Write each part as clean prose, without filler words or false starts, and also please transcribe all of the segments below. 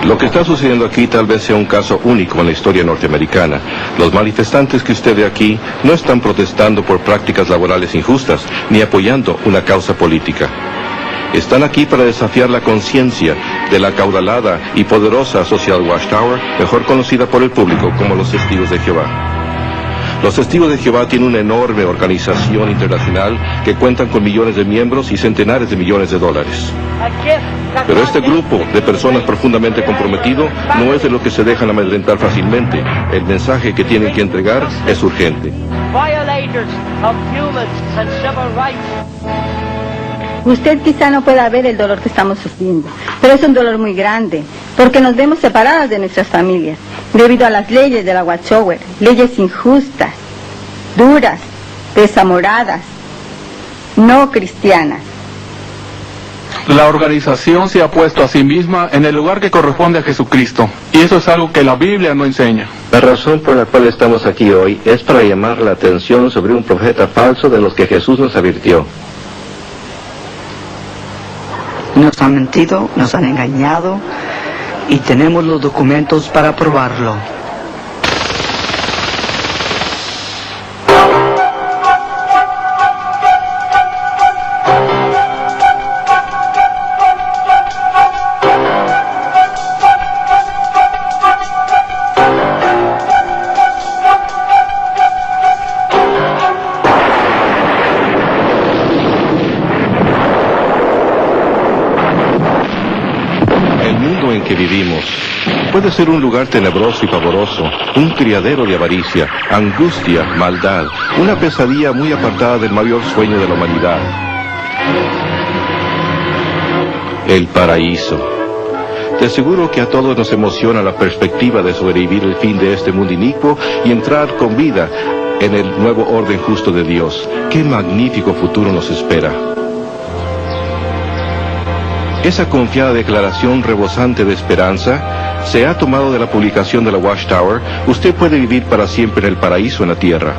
Lo que está sucediendo aquí tal vez sea un caso único en la historia norteamericana. Los manifestantes que usted ve aquí no están protestando por prácticas laborales injustas, ni apoyando una causa política. Están aquí para desafiar la conciencia de la acaudalada y poderosa Sociedad Watchtower, mejor conocida por el público como los Testigos de Jehová. Los Testigos de Jehová tienen una enorme organización internacional que cuentan con millones de miembros y centenares de millones de dólares. Pero este grupo de personas profundamente comprometido no es de lo que se dejan amedrentar fácilmente. El mensaje que tienen que entregar es urgente. Usted quizá no pueda ver el dolor que estamos sufriendo, pero es un dolor muy grande, porque nos vemos separadas de nuestras familias, debido a las leyes de la Watchtower, leyes injustas, duras, desamoradas, no cristianas. La organización se ha puesto a sí misma en el lugar que corresponde a Jesucristo, y eso es algo que la Biblia no enseña. La razón por la cual estamos aquí hoy es para llamar la atención sobre un profeta falso de los que Jesús nos advirtió. Nos han mentido, nos han engañado y tenemos los documentos para probarlo. Que vivimos puede ser un lugar tenebroso y pavoroso, un criadero de avaricia, angustia, maldad, una pesadilla muy apartada del mayor sueño de la humanidad: el paraíso. Te aseguro que a todos nos emociona la perspectiva de sobrevivir el fin de este mundo inicuo y entrar con vida en el nuevo orden justo de Dios. ¡Qué magnífico futuro nos espera! Esa confiada declaración rebosante de esperanza se ha tomado de la publicación de la Watchtower. Usted puede vivir para siempre en el paraíso en la tierra.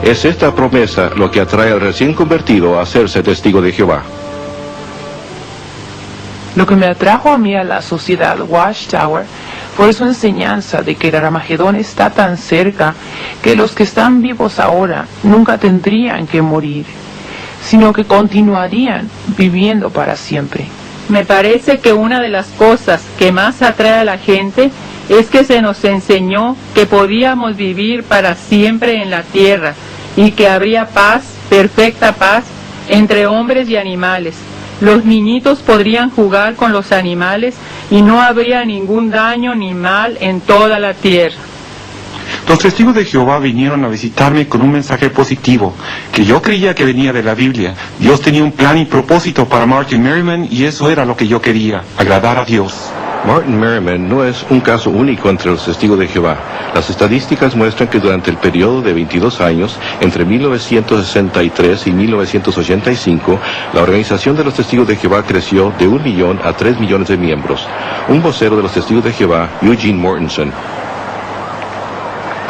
Es esta promesa lo que atrae al recién convertido a hacerse testigo de Jehová. Lo que me atrajo a mí a la sociedad Watchtower fue su enseñanza de que el Armagedón está tan cerca que los que están vivos ahora nunca tendrían que morir, sino que continuarían viviendo para siempre. Me parece que una de las cosas que más atrae a la gente es que se nos enseñó que podíamos vivir para siempre en la tierra y que habría paz, perfecta paz, entre hombres y animales. Los niñitos podrían jugar con los animales y no habría ningún daño ni mal en toda la tierra. Los testigos de Jehová vinieron a visitarme con un mensaje positivo, que yo creía que venía de la Biblia. Dios tenía un plan y propósito para Martin Merriman y eso era lo que yo quería, agradar a Dios. Martin Merriman no es un caso único entre los testigos de Jehová. Las estadísticas muestran que durante el periodo de 22 años, entre 1963 y 1985, la organización de los testigos de Jehová creció de 1 millón a 3 millones de miembros. Un vocero de los testigos de Jehová, Eugene Mortensen.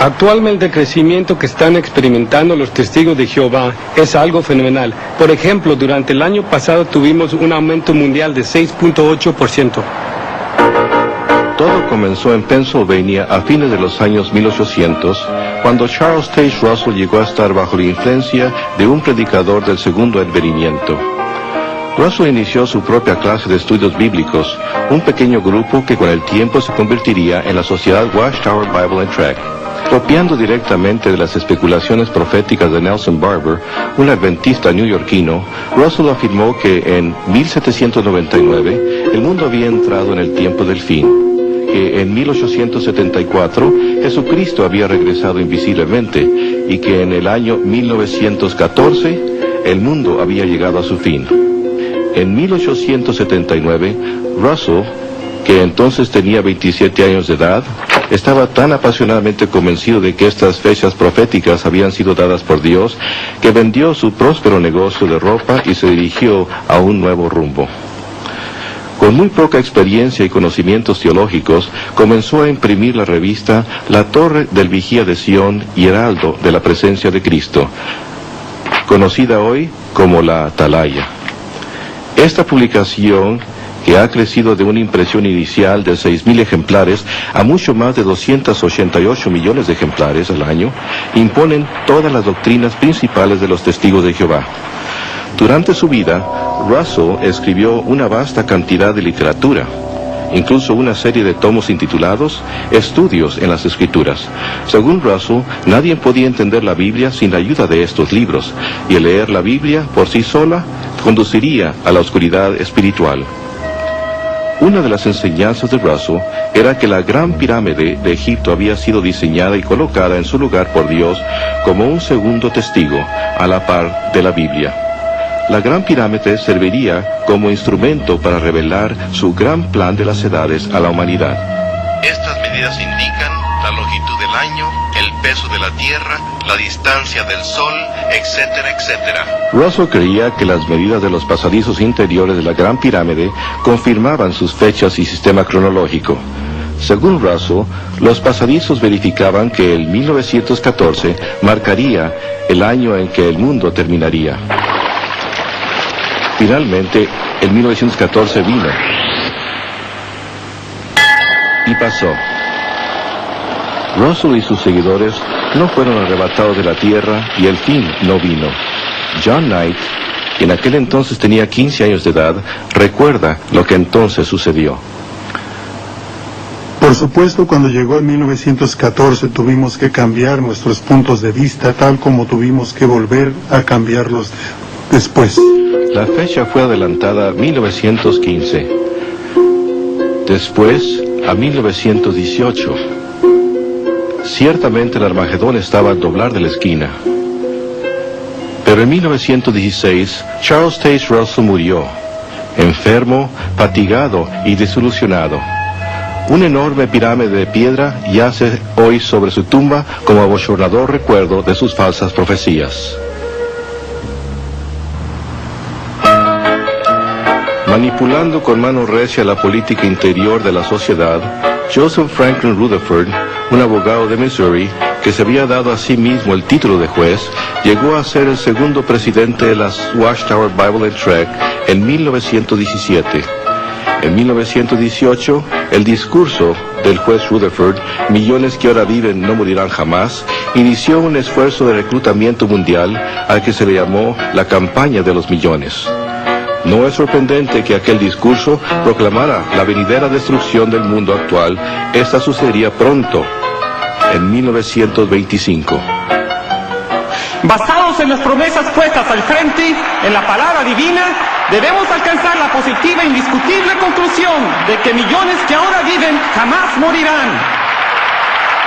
Actualmente el crecimiento que están experimentando los testigos de Jehová es algo fenomenal. Por ejemplo, durante el año pasado tuvimos un aumento mundial de 6.8%. Todo comenzó en Pennsylvania a fines de los años 1800, cuando Charles Taze Russell llegó a estar bajo la influencia de un predicador del segundo advenimiento. Russell inició su propia clase de estudios bíblicos, un pequeño grupo que con el tiempo se convertiría en la Sociedad Watchtower Bible and Tract. Copiando directamente de las especulaciones proféticas de Nelson Barber, un adventista neoyorquino, Russell afirmó que en 1799 el mundo había entrado en el tiempo del fin, que en 1874 Jesucristo había regresado invisiblemente y que en el año 1914 el mundo había llegado a su fin. En 1879, Russell, que entonces tenía 27 años de edad, estaba tan apasionadamente convencido de que estas fechas proféticas habían sido dadas por Dios, que vendió su próspero negocio de ropa y se dirigió a un nuevo rumbo. Con muy poca experiencia y conocimientos teológicos, comenzó a imprimir la revista La Torre del Vigía de Sión y Heraldo de la Presencia de Cristo, conocida hoy como la Atalaya. Esta publicación que ha crecido de una impresión inicial de 6.000 ejemplares a mucho más de 288 millones de ejemplares al año, imponen todas las doctrinas principales de los testigos de Jehová. Durante su vida, Russell escribió una vasta cantidad de literatura, incluso una serie de tomos intitulados Estudios en las Escrituras. Según Russell, nadie podía entender la Biblia sin la ayuda de estos libros, y el leer la Biblia por sí sola conduciría a la oscuridad espiritual. Una de las enseñanzas de Russell era que la Gran Pirámide de Egipto había sido diseñada y colocada en su lugar por Dios como un segundo testigo, a la par de la Biblia. La Gran Pirámide serviría como instrumento para revelar su gran plan de las edades a la humanidad. Estas medidas indican la longitud del año, el peso de la Tierra, la distancia del Sol, etcétera, etcétera. Russell creía que las medidas de los pasadizos interiores de la Gran Pirámide confirmaban sus fechas y sistema cronológico. Según Russell, los pasadizos verificaban que el 1914 marcaría el año en que el mundo terminaría. Finalmente, el 1914 vino. Y pasó. Russell y sus seguidores no fueron arrebatados de la tierra y el fin no vino. John Knight, que en aquel entonces tenía 15 años de edad, recuerda lo que entonces sucedió. Por supuesto, cuando llegó el 1914 tuvimos que cambiar nuestros puntos de vista, tal como tuvimos que volver a cambiarlos después. La fecha fue adelantada a 1915, después a 1918. Ciertamente el Armagedón estaba al doblar de la esquina. Pero en 1916, Charles Taze Russell murió, enfermo, fatigado y desilusionado. Una enorme pirámide de piedra yace hoy sobre su tumba como abochornador recuerdo de sus falsas profecías. Manipulando con mano recia la política interior de la sociedad, Joseph Franklin Rutherford, un abogado de Missouri, que se había dado a sí mismo el título de juez, llegó a ser el segundo presidente de la Watchtower Bible and Tract en 1917. En 1918, el discurso del juez Rutherford, millones que ahora viven no morirán jamás, inició un esfuerzo de reclutamiento mundial al que se le llamó la campaña de los millones. No es sorprendente que aquel discurso proclamara la venidera destrucción del mundo actual. Esta sucedería pronto, en 1925. Basados en las promesas puestas al frente, en la palabra divina, debemos alcanzar la positiva e indiscutible conclusión de que millones que ahora viven jamás morirán.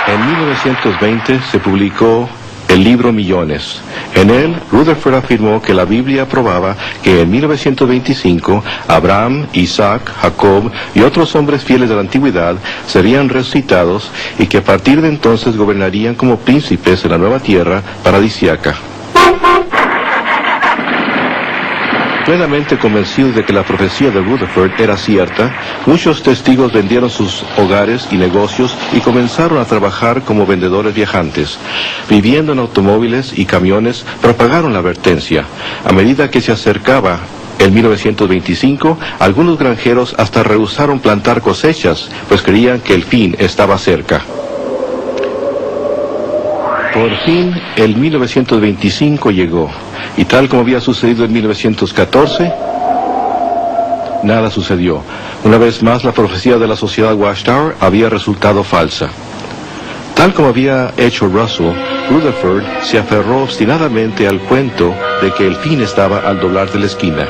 En 1920 se publicó el libro Millones. En él, Rutherford afirmó que la Biblia probaba que en 1925 Abraham, Isaac, Jacob y otros hombres fieles de la antigüedad serían resucitados y que a partir de entonces gobernarían como príncipes en la nueva tierra paradisíaca. Plenamente convencidos de que la profecía de Rutherford era cierta, muchos testigos vendieron sus hogares y negocios y comenzaron a trabajar como vendedores viajantes. Viviendo en automóviles y camiones, propagaron la advertencia. A medida que se acercaba el 1925, algunos granjeros hasta rehusaron plantar cosechas, pues creían que el fin estaba cerca. Por fin, el 1925 llegó, y tal como había sucedido en 1914, nada sucedió. Una vez más, la profecía de la sociedad Watchtower había resultado falsa. Tal como había hecho Russell, Rutherford se aferró obstinadamente al cuento de que el fin estaba al doblar de la esquina.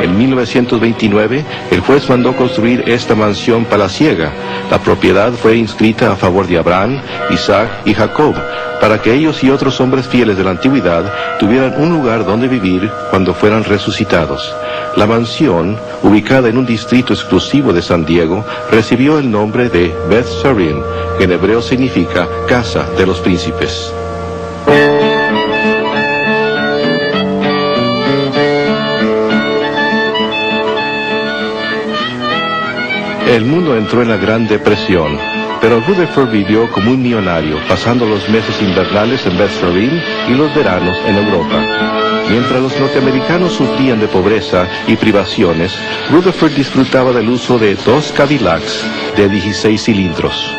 En 1929, el juez mandó construir esta mansión palaciega. La propiedad fue inscrita a favor de Abraham, Isaac y Jacob, para que ellos y otros hombres fieles de la antigüedad tuvieran un lugar donde vivir cuando fueran resucitados. La mansión, ubicada en un distrito exclusivo de San Diego, recibió el nombre de Beth Sarim, que en hebreo significa casa de los príncipes. El mundo entró en la Gran Depresión, pero Rutherford vivió como un millonario, pasando los meses invernales en Beth Sarim y los veranos en Europa. Mientras los norteamericanos sufrían de pobreza y privaciones, Rutherford disfrutaba del uso de 2 Cadillacs de 16 cilindros.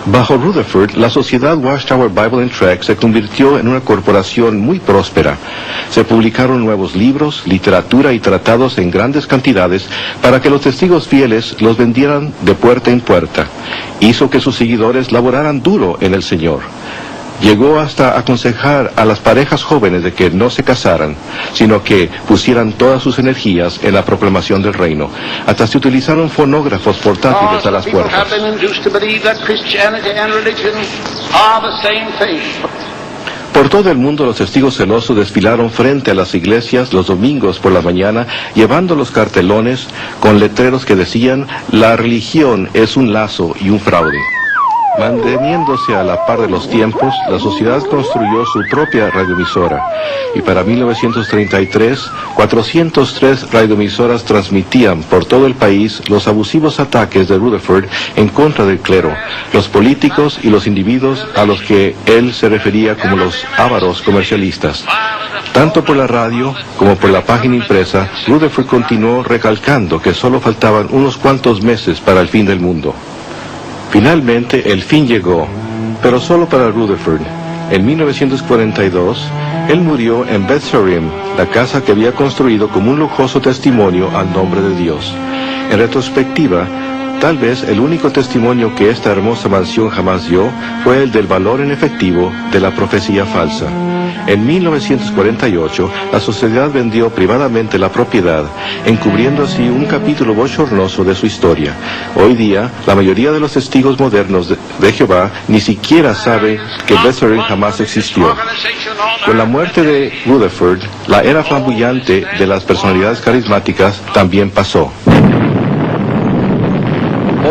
Bajo Rutherford, la sociedad Watchtower Bible and Tract se convirtió en una corporación muy próspera. Se publicaron nuevos libros, literatura y tratados en grandes cantidades para que los testigos fieles los vendieran de puerta en puerta. Hizo que sus seguidores laboraran duro en el Señor. Llegó hasta aconsejar a las parejas jóvenes de que no se casaran, sino que pusieran todas sus energías en la proclamación del reino. Hasta se utilizaron fonógrafos portátiles a las puertas. Por todo el mundo los testigos celosos desfilaron frente a las iglesias los domingos por la mañana, llevando los cartelones con letreros que decían: la religión es un lazo y un fraude. Manteniéndose a la par de los tiempos, la sociedad construyó su propia radioemisora, y para 1933, 403 radioemisoras transmitían por todo el país los abusivos ataques de Rutherford en contra del clero, los políticos y los individuos a los que él se refería como los ávaros comercialistas. Tanto por la radio como por la página impresa, Rutherford continuó recalcando que solo faltaban unos cuantos meses para el fin del mundo. Finalmente, el fin llegó, pero solo para Rutherford. En 1942, él murió en Beth-Sarim, la casa que había construido como un lujoso testimonio al nombre de Dios. En retrospectiva, tal vez el único testimonio que esta hermosa mansión jamás dio fue el del valor en efectivo de la profecía falsa. En 1948, la sociedad vendió privadamente la propiedad, encubriendo así un capítulo bochornoso de su historia. Hoy día, la mayoría de los testigos modernos de Jehová ni siquiera sabe que Beth-Sarim jamás existió. Con la muerte de Rutherford, la era flamboyante de las personalidades carismáticas también pasó.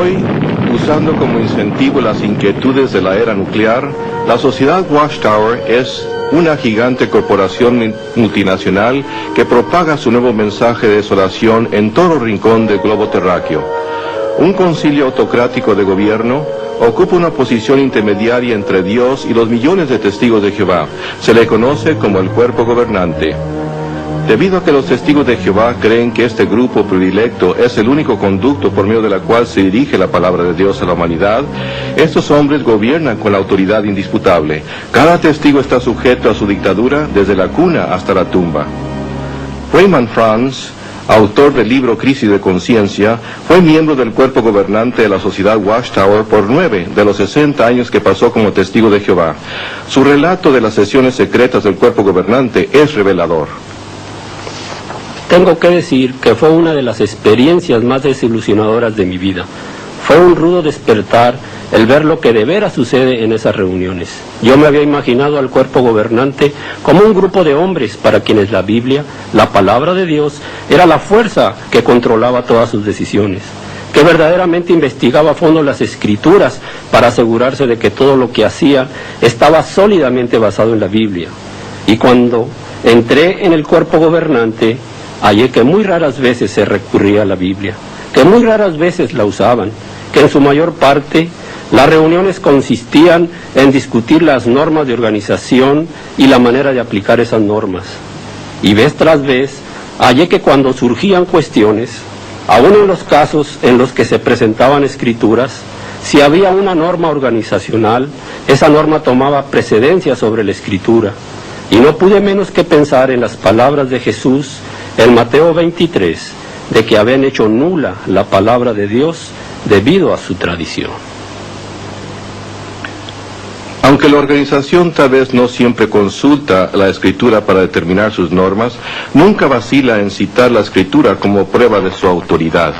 Hoy, usando como incentivo las inquietudes de la era nuclear, la sociedad Watchtower es una gigante corporación multinacional que propaga su nuevo mensaje de desolación en todo rincón del globo terráqueo. Un concilio autocrático de gobierno ocupa una posición intermediaria entre Dios y los millones de testigos de Jehová. Se le conoce como el cuerpo gobernante. Debido a que los testigos de Jehová creen que este grupo predilecto es el único conducto por medio de la cual se dirige la palabra de Dios a la humanidad, estos hombres gobiernan con la autoridad indisputable. Cada testigo está sujeto a su dictadura desde la cuna hasta la tumba. Raymond Franz, autor del libro Crisis de Conciencia, fue miembro del cuerpo gobernante de la sociedad Watchtower por 9 de los 60 años que pasó como testigo de Jehová. Su relato de las sesiones secretas del cuerpo gobernante es revelador. Tengo que decir que fue una de las experiencias más desilusionadoras de mi vida. Fue un rudo despertar el ver lo que de veras sucede en esas reuniones. Yo me había imaginado al cuerpo gobernante como un grupo de hombres para quienes la Biblia, la palabra de Dios, era la fuerza que controlaba todas sus decisiones, que verdaderamente investigaba a fondo las Escrituras para asegurarse de que todo lo que hacía estaba sólidamente basado en la Biblia. Y cuando entré en el cuerpo gobernante, hallé que muy raras veces se recurría a la Biblia, que muy raras veces la usaban, que en su mayor parte las reuniones consistían en discutir las normas de organización y la manera de aplicar esas normas. Y vez tras vez, hallé que cuando surgían cuestiones, aún en los casos en los que se presentaban escrituras, si había una norma organizacional, esa norma tomaba precedencia sobre la escritura. Y no pude menos que pensar en las palabras de Jesús en Mateo 23, de que habían hecho nula la palabra de Dios debido a su tradición. Aunque la organización tal vez no siempre consulta la Escritura para determinar sus normas, nunca vacila en citar la Escritura como prueba de su autoridad.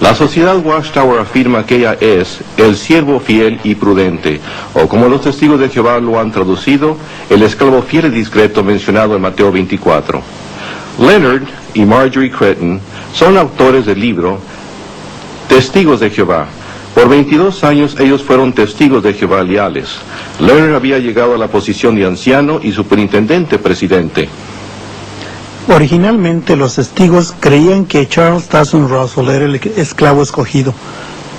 La sociedad Watchtower afirma que ella es el siervo fiel y prudente, o como los testigos de Jehová lo han traducido, el esclavo fiel y discreto mencionado en Mateo 24. Leonard y Marjorie Cretton son autores del libro Testigos de Jehová. Por 22 años ellos fueron testigos de Jehová leales. Leonard había llegado a la posición de anciano y superintendente presidente. Originalmente los testigos creían que Charles Taze Russell era el esclavo escogido,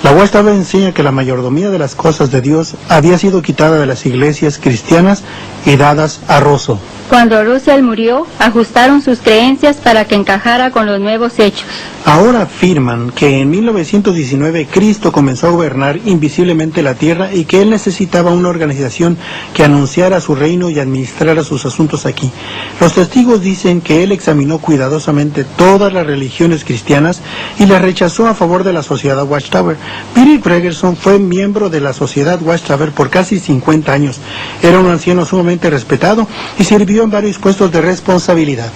La Watchtower enseña que la mayordomía de las cosas de Dios había sido quitada de las iglesias cristianas y dadas a Rosso. Cuando Russell murió, ajustaron sus creencias para que encajara con los nuevos hechos. Ahora afirman que en 1919 Cristo comenzó a gobernar invisiblemente la tierra y que Él necesitaba una organización que anunciara su reino y administrara sus asuntos aquí. Los testigos dicen que Él examinó cuidadosamente todas las religiones cristianas y las rechazó a favor de la Sociedad Watchtower. Peter Gregerson fue miembro de la Sociedad Watchtower por casi 50 años. Era un anciano sumamente respetado y sirvió en varios puestos de responsabilidad.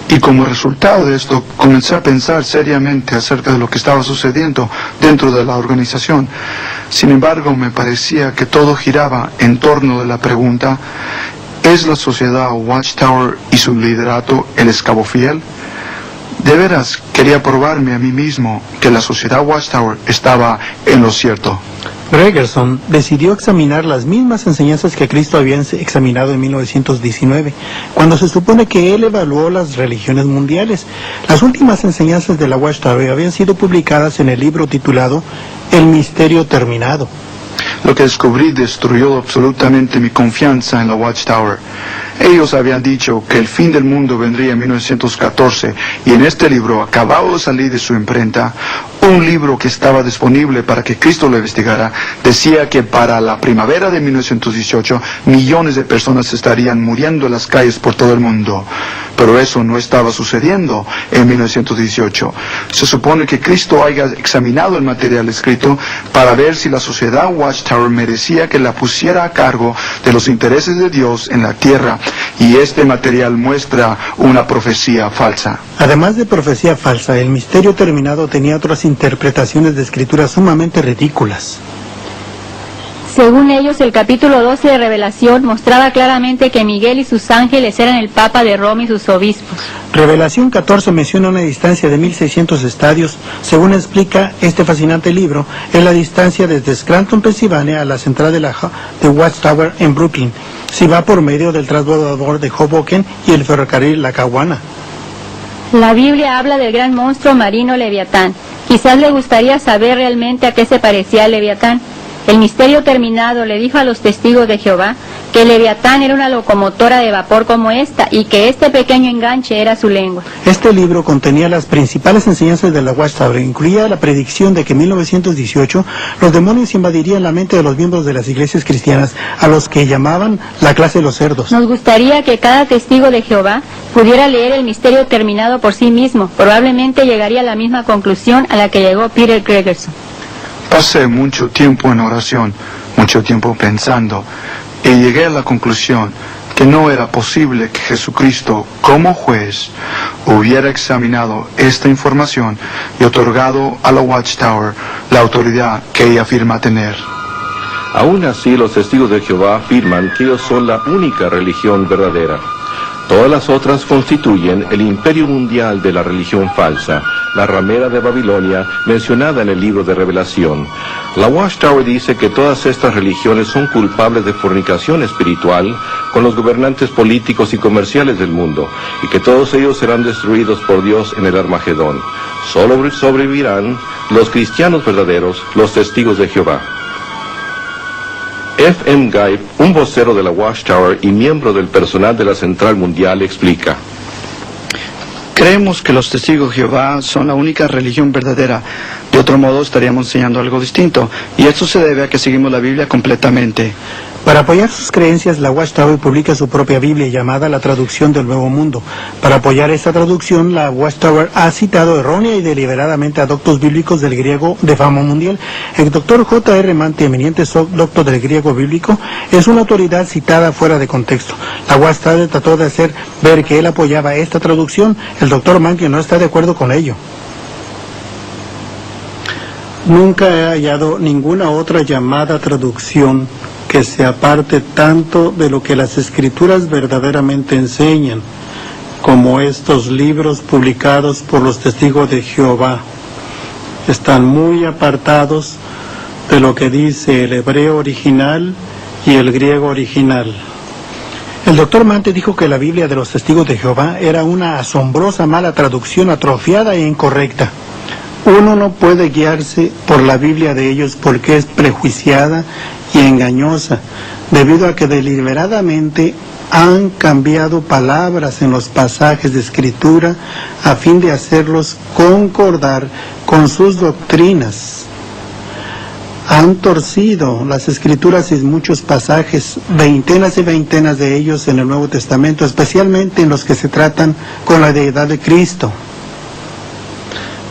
Y como resultado de esto, comencé a pensar seriamente acerca de lo que estaba sucediendo dentro de la organización. Sin embargo, me parecía que todo giraba en torno de la pregunta: ¿es la sociedad Watchtower y su liderato el esclavo fiel? De veras, quería probarme a mí mismo que la sociedad Watchtower estaba en lo cierto. Gregerson decidió examinar las mismas enseñanzas que Cristo había examinado en 1919, cuando se supone que él evaluó las religiones mundiales. Las últimas enseñanzas de la Watchtower habían sido publicadas en el libro titulado El Misterio Terminado. Lo que descubrí destruyó absolutamente mi confianza en la Watchtower. Ellos habían dicho que el fin del mundo vendría en 1914, y en este libro, acabado de salir de su imprenta, un libro que estaba disponible para que Cristo lo investigara, decía que para la primavera de 1918 millones de personas estarían muriendo en las calles por todo el mundo. Pero eso no estaba sucediendo en 1918. Se supone que Cristo haya examinado el material escrito para ver si la sociedad Watchtower merecía que la pusiera a cargo de los intereses de Dios en la tierra, y este material muestra una profecía falsa. Además de profecía falsa, el Misterio Terminado tenía otras interpretaciones de escrituras sumamente ridículas. Según ellos, el capítulo 12 de Revelación mostraba claramente que Miguel y sus ángeles eran el Papa de Roma y sus obispos. Revelación 14 menciona una distancia de 1600 estadios. Según explica este fascinante libro, es la distancia desde Scranton, Pensilvania, a la central de Watchtower en Brooklyn, si va por medio del transbordador de Hoboken y el ferrocarril Lackawanna. La Biblia habla del gran monstruo marino Leviatán. Quizás le gustaría saber realmente a qué se parecía el Leviatán. El Misterio Terminado le dijo a los testigos de Jehová que el Leviatán era una locomotora de vapor como esta y que este pequeño enganche era su lengua. Este libro contenía las principales enseñanzas de la Watchtower, incluía la predicción de que en 1918 los demonios invadirían la mente de los miembros de las iglesias cristianas, a los que llamaban la clase de los cerdos. Nos gustaría que cada testigo de Jehová pudiera leer el Misterio Terminado por sí mismo. Probablemente llegaría a la misma conclusión a la que llegó Peter Gregerson. Pasé mucho tiempo en oración, mucho tiempo pensando, y llegué a la conclusión que no era posible que Jesucristo, como juez, hubiera examinado esta información y otorgado a la Watchtower la autoridad que ella afirma tener. Aún así, los testigos de Jehová afirman que ellos son la única religión verdadera. Todas las otras constituyen el imperio mundial de la religión falsa, la ramera de Babilonia, mencionada en el libro de Revelación. La Watchtower dice que todas estas religiones son culpables de fornicación espiritual con los gobernantes políticos y comerciales del mundo, y que todos ellos serán destruidos por Dios en el Armagedón. Solo sobrevivirán los cristianos verdaderos, los testigos de Jehová. F. M. Guy, un vocero de la Watchtower y miembro del personal de la Central Mundial, explica: creemos que los testigos de Jehová son la única religión verdadera. De otro modo estaríamos enseñando algo distinto, y esto se debe a que seguimos la Biblia completamente. Para apoyar sus creencias, la Watchtower publica su propia Biblia llamada La Traducción del Nuevo Mundo. Para apoyar esta traducción, la Watchtower ha citado errónea y deliberadamente a doctos bíblicos del griego de fama mundial. El doctor J.R. Manty, eminente doctor del griego bíblico, es una autoridad citada fuera de contexto. La Watchtower trató de hacer ver que él apoyaba esta traducción. El doctor Manty no está de acuerdo con ello. Nunca he hallado ninguna otra llamada traducción que se aparte tanto de lo que las escrituras verdaderamente enseñan, como estos libros publicados por los testigos de Jehová. Están muy apartados de lo que dice el hebreo original y el griego original. El doctor Manty dijo que la Biblia de los testigos de Jehová era una asombrosa mala traducción atrofiada e incorrecta. Uno no puede guiarse por la Biblia de ellos porque es prejuiciada y engañosa, debido a que deliberadamente han cambiado palabras en los pasajes de Escritura a fin de hacerlos concordar con sus doctrinas. Han torcido las Escrituras en muchos pasajes, veintenas y veintenas de ellos en el Nuevo Testamento, especialmente en los que se tratan con la deidad de Cristo.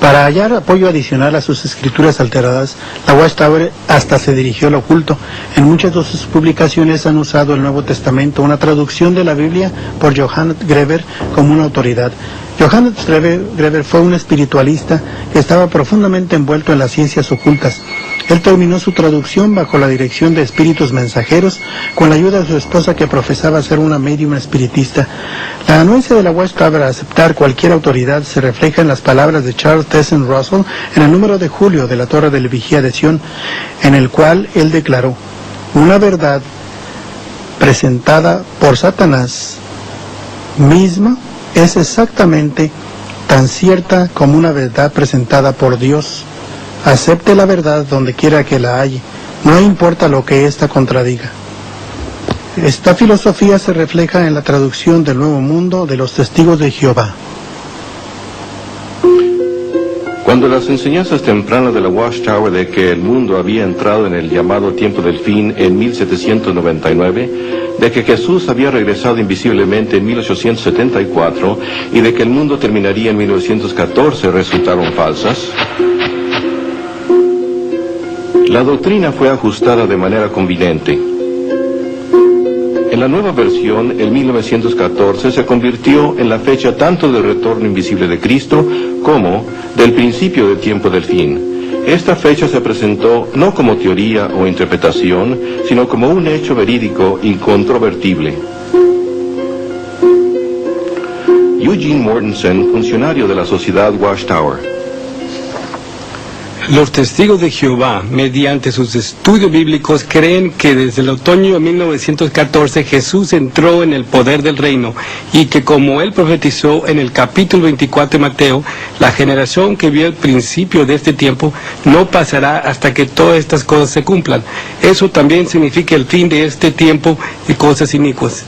Para hallar apoyo adicional a sus escrituras alteradas, la Watchtower hasta se dirigió al oculto. En muchas de sus publicaciones han usado el Nuevo Testamento, una traducción de la Biblia por Johannes Greber, como una autoridad. Johannes Greber fue un espiritualista que estaba profundamente envuelto en las ciencias ocultas. Él terminó su traducción bajo la dirección de espíritus mensajeros, con la ayuda de su esposa que profesaba ser una médium espiritista. La anuencia de la Watchtower a aceptar cualquier autoridad se refleja en las palabras de Charles Tessin Russell en el número de julio de la Torre del Vigía de Sion, en el cual él declaró: una verdad presentada por Satanás misma es exactamente tan cierta como una verdad presentada por Dios. Acepte la verdad donde quiera que la halle, no importa lo que ésta contradiga. Esta filosofía se refleja en la traducción del Nuevo Mundo de los Testigos de Jehová. Cuando las enseñanzas tempranas de la Watchtower de que el mundo había entrado en el llamado tiempo del fin en 1799, de que Jesús había regresado invisiblemente en 1874 y de que el mundo terminaría en 1914 resultaron falsas, la doctrina fue ajustada de manera conveniente. En la nueva versión, el 1914 se convirtió en la fecha tanto del retorno invisible de Cristo como del principio del tiempo del fin. Esta fecha se presentó no como teoría o interpretación, sino como un hecho verídico incontrovertible. Eugene Mortensen, funcionario de la Sociedad Watchtower. Los testigos de Jehová, mediante sus estudios bíblicos, creen que desde el otoño de 1914 Jesús entró en el poder del reino y que, como él profetizó en el capítulo 24 de Mateo, la generación que vio el principio de este tiempo no pasará hasta que todas estas cosas se cumplan. Eso también significa el fin de este tiempo y cosas inicuas.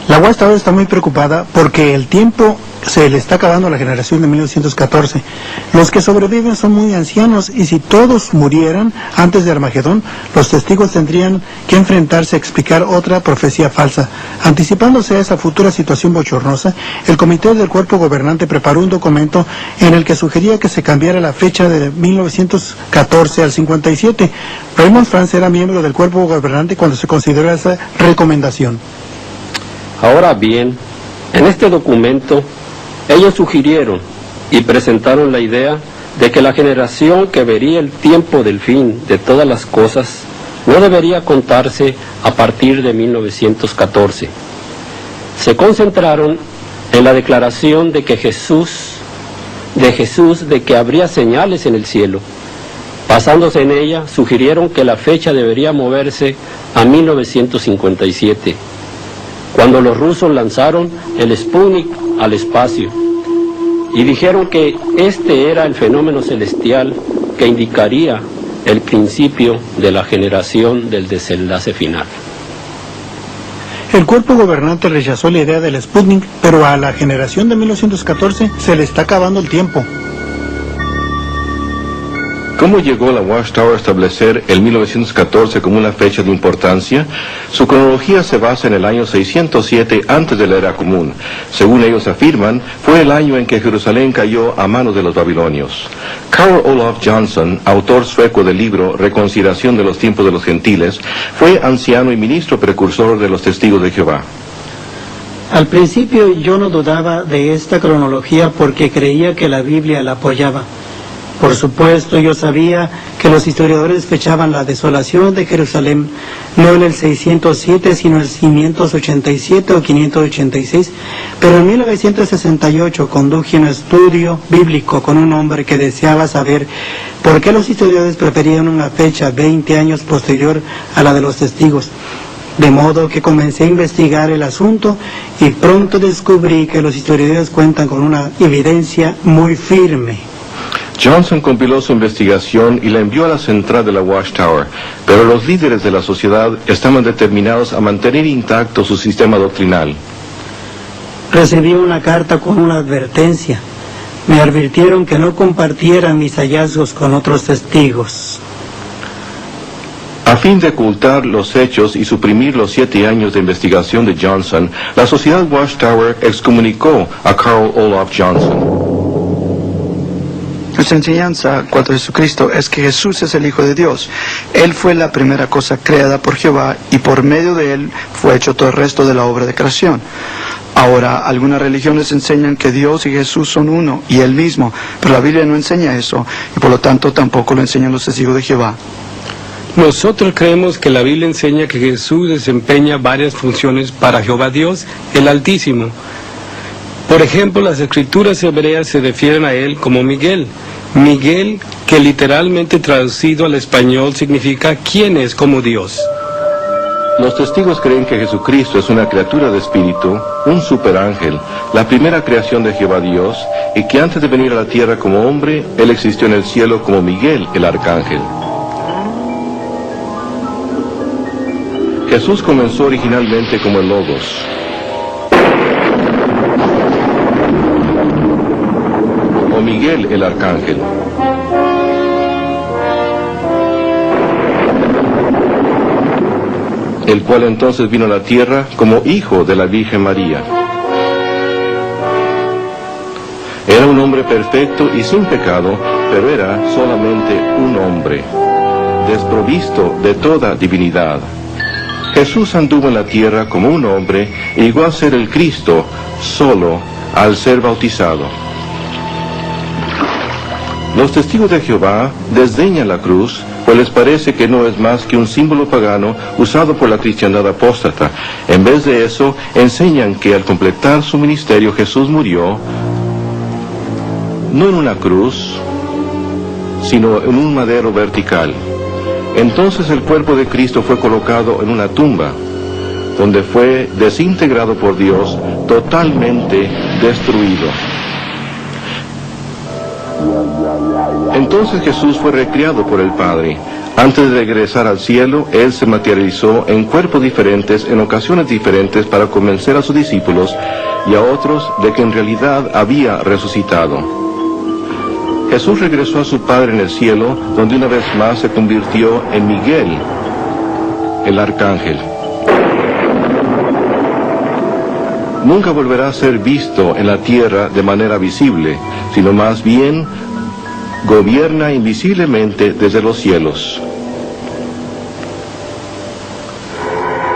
La Watchtower está muy preocupada porque el tiempo se le está acabando a la generación de 1914. Los que sobreviven son muy ancianos y si todos murieran antes de Armagedón, los testigos tendrían que enfrentarse a explicar otra profecía falsa. Anticipándose a esa futura situación bochornosa, el comité del cuerpo gobernante preparó un documento en el que sugería que se cambiara la fecha de 1914 al 57. Raymond France era miembro del cuerpo gobernante cuando se consideró esa recomendación. Ahora bien, en este documento, ellos sugirieron y presentaron la idea de que la generación que vería el tiempo del fin de todas las cosas no debería contarse a partir de 1914. Se concentraron en la declaración de Jesús de que habría señales en el cielo. Basándose en ella, sugirieron que la fecha debería moverse a 1957. Cuando los rusos lanzaron el Sputnik al espacio y dijeron que este era el fenómeno celestial que indicaría el principio de la generación del desenlace final. El cuerpo gobernante rechazó la idea del Sputnik, pero a la generación de 1914 se le está acabando el tiempo. ¿Cómo llegó la Watchtower a establecer el 1914 como una fecha de importancia? Su cronología se basa en el año 607 antes de la era común. Según ellos afirman, fue el año en que Jerusalén cayó a manos de los babilonios. Carl Olof Johnson, autor sueco del libro Reconciliación de los tiempos de los gentiles, fue anciano y ministro precursor de los Testigos de Jehová. Al principio yo no dudaba de esta cronología porque creía que la Biblia la apoyaba. Por supuesto, yo sabía que los historiadores fechaban la desolación de Jerusalén no en el 607, sino en el 587 o 586, pero en 1968 conduje un estudio bíblico con un hombre que deseaba saber por qué los historiadores preferían una fecha 20 años posterior a la de los testigos. De modo que comencé a investigar el asunto y pronto descubrí que los historiadores cuentan con una evidencia muy firme. Johnson compiló su investigación y la envió a la central de la Watchtower, pero los líderes de la sociedad estaban determinados a mantener intacto su sistema doctrinal. Recibí una carta con una advertencia. Me advirtieron que no compartiera mis hallazgos con otros testigos. A fin de ocultar los hechos y suprimir los 7 años de investigación de Johnson, la sociedad Watchtower excomunicó a Carl Olaf Johnson. Nuestra enseñanza cuanto a Jesucristo es que Jesús es el Hijo de Dios. Él fue la primera cosa creada por Jehová y por medio de él fue hecho todo el resto de la obra de creación. Ahora, algunas religiones enseñan que Dios y Jesús son uno y él mismo, pero la Biblia no enseña eso y por lo tanto tampoco lo enseñan los testigos de Jehová. Nosotros creemos que la Biblia enseña que Jesús desempeña varias funciones para Jehová Dios, el Altísimo. Por ejemplo, las escrituras hebreas se refieren a él como Miguel. Miguel, que literalmente traducido al español significa ¿quién es como Dios? Los testigos creen que Jesucristo es una criatura de espíritu, un superángel, la primera creación de Jehová Dios, y que antes de venir a la tierra como hombre, él existió en el cielo como Miguel, el arcángel. Jesús comenzó originalmente como el Logos. O Miguel, el arcángel. El cual entonces vino a la tierra como hijo de la Virgen María. Era un hombre perfecto y sin pecado, pero era solamente un hombre, desprovisto de toda divinidad. Jesús anduvo en la tierra como un hombre e llegó a ser el Cristo solo al ser bautizado. Los testigos de Jehová desdeñan la cruz, pues les parece que no es más que un símbolo pagano usado por la cristiandad apóstata. En vez de eso, enseñan que al completar su ministerio Jesús murió, no en una cruz, sino en un madero vertical. Entonces el cuerpo de Cristo fue colocado en una tumba, donde fue desintegrado por Dios, totalmente destruido. Entonces Jesús fue recreado por el Padre. Antes de regresar al cielo, Él se materializó en cuerpos diferentes, en ocasiones diferentes, para convencer a sus discípulos y a otros de que en realidad había resucitado. Jesús regresó a su Padre en el cielo, donde una vez más se convirtió en Miguel, el arcángel. Nunca volverá a ser visto en la tierra de manera visible, sino más bien gobierna invisiblemente desde los cielos.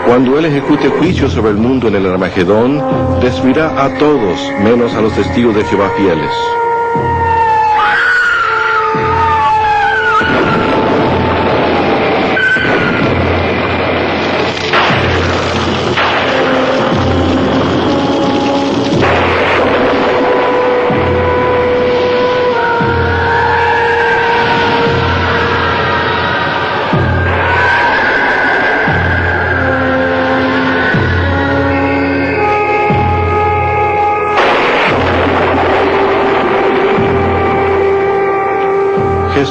Cuando Él ejecute juicio sobre el mundo en el Armagedón, destruirá a todos, menos a los testigos de Jehová fieles.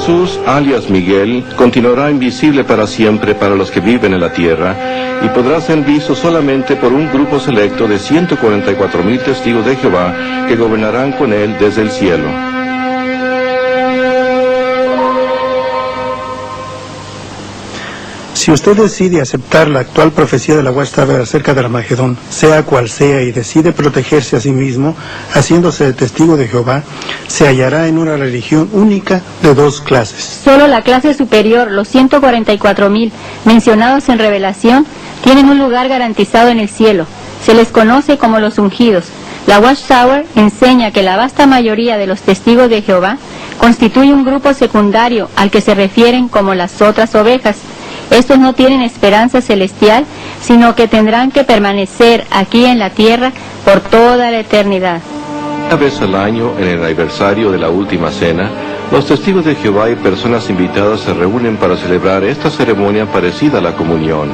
Jesús, alias Miguel, continuará invisible para siempre para los que viven en la tierra y podrá ser visto solamente por un grupo selecto de 144,000 testigos de Jehová que gobernarán con él desde el cielo. Si usted decide aceptar la actual profecía de la Watchtower acerca del Armagedón, sea cual sea, y decide protegerse a sí mismo, haciéndose testigo de Jehová, se hallará en una religión única de dos clases. Solo la clase superior, los 144,000 mencionados en Revelación, tienen un lugar garantizado en el cielo. Se les conoce como los ungidos. La Watchtower enseña que la vasta mayoría de los testigos de Jehová constituye un grupo secundario al que se refieren como las otras ovejas. Estos no tienen esperanza celestial, sino que tendrán que permanecer aquí en la tierra por toda la eternidad. Una vez al año, en el aniversario de la Última Cena, los testigos de Jehová y personas invitadas se reúnen para celebrar esta ceremonia parecida a la comunión.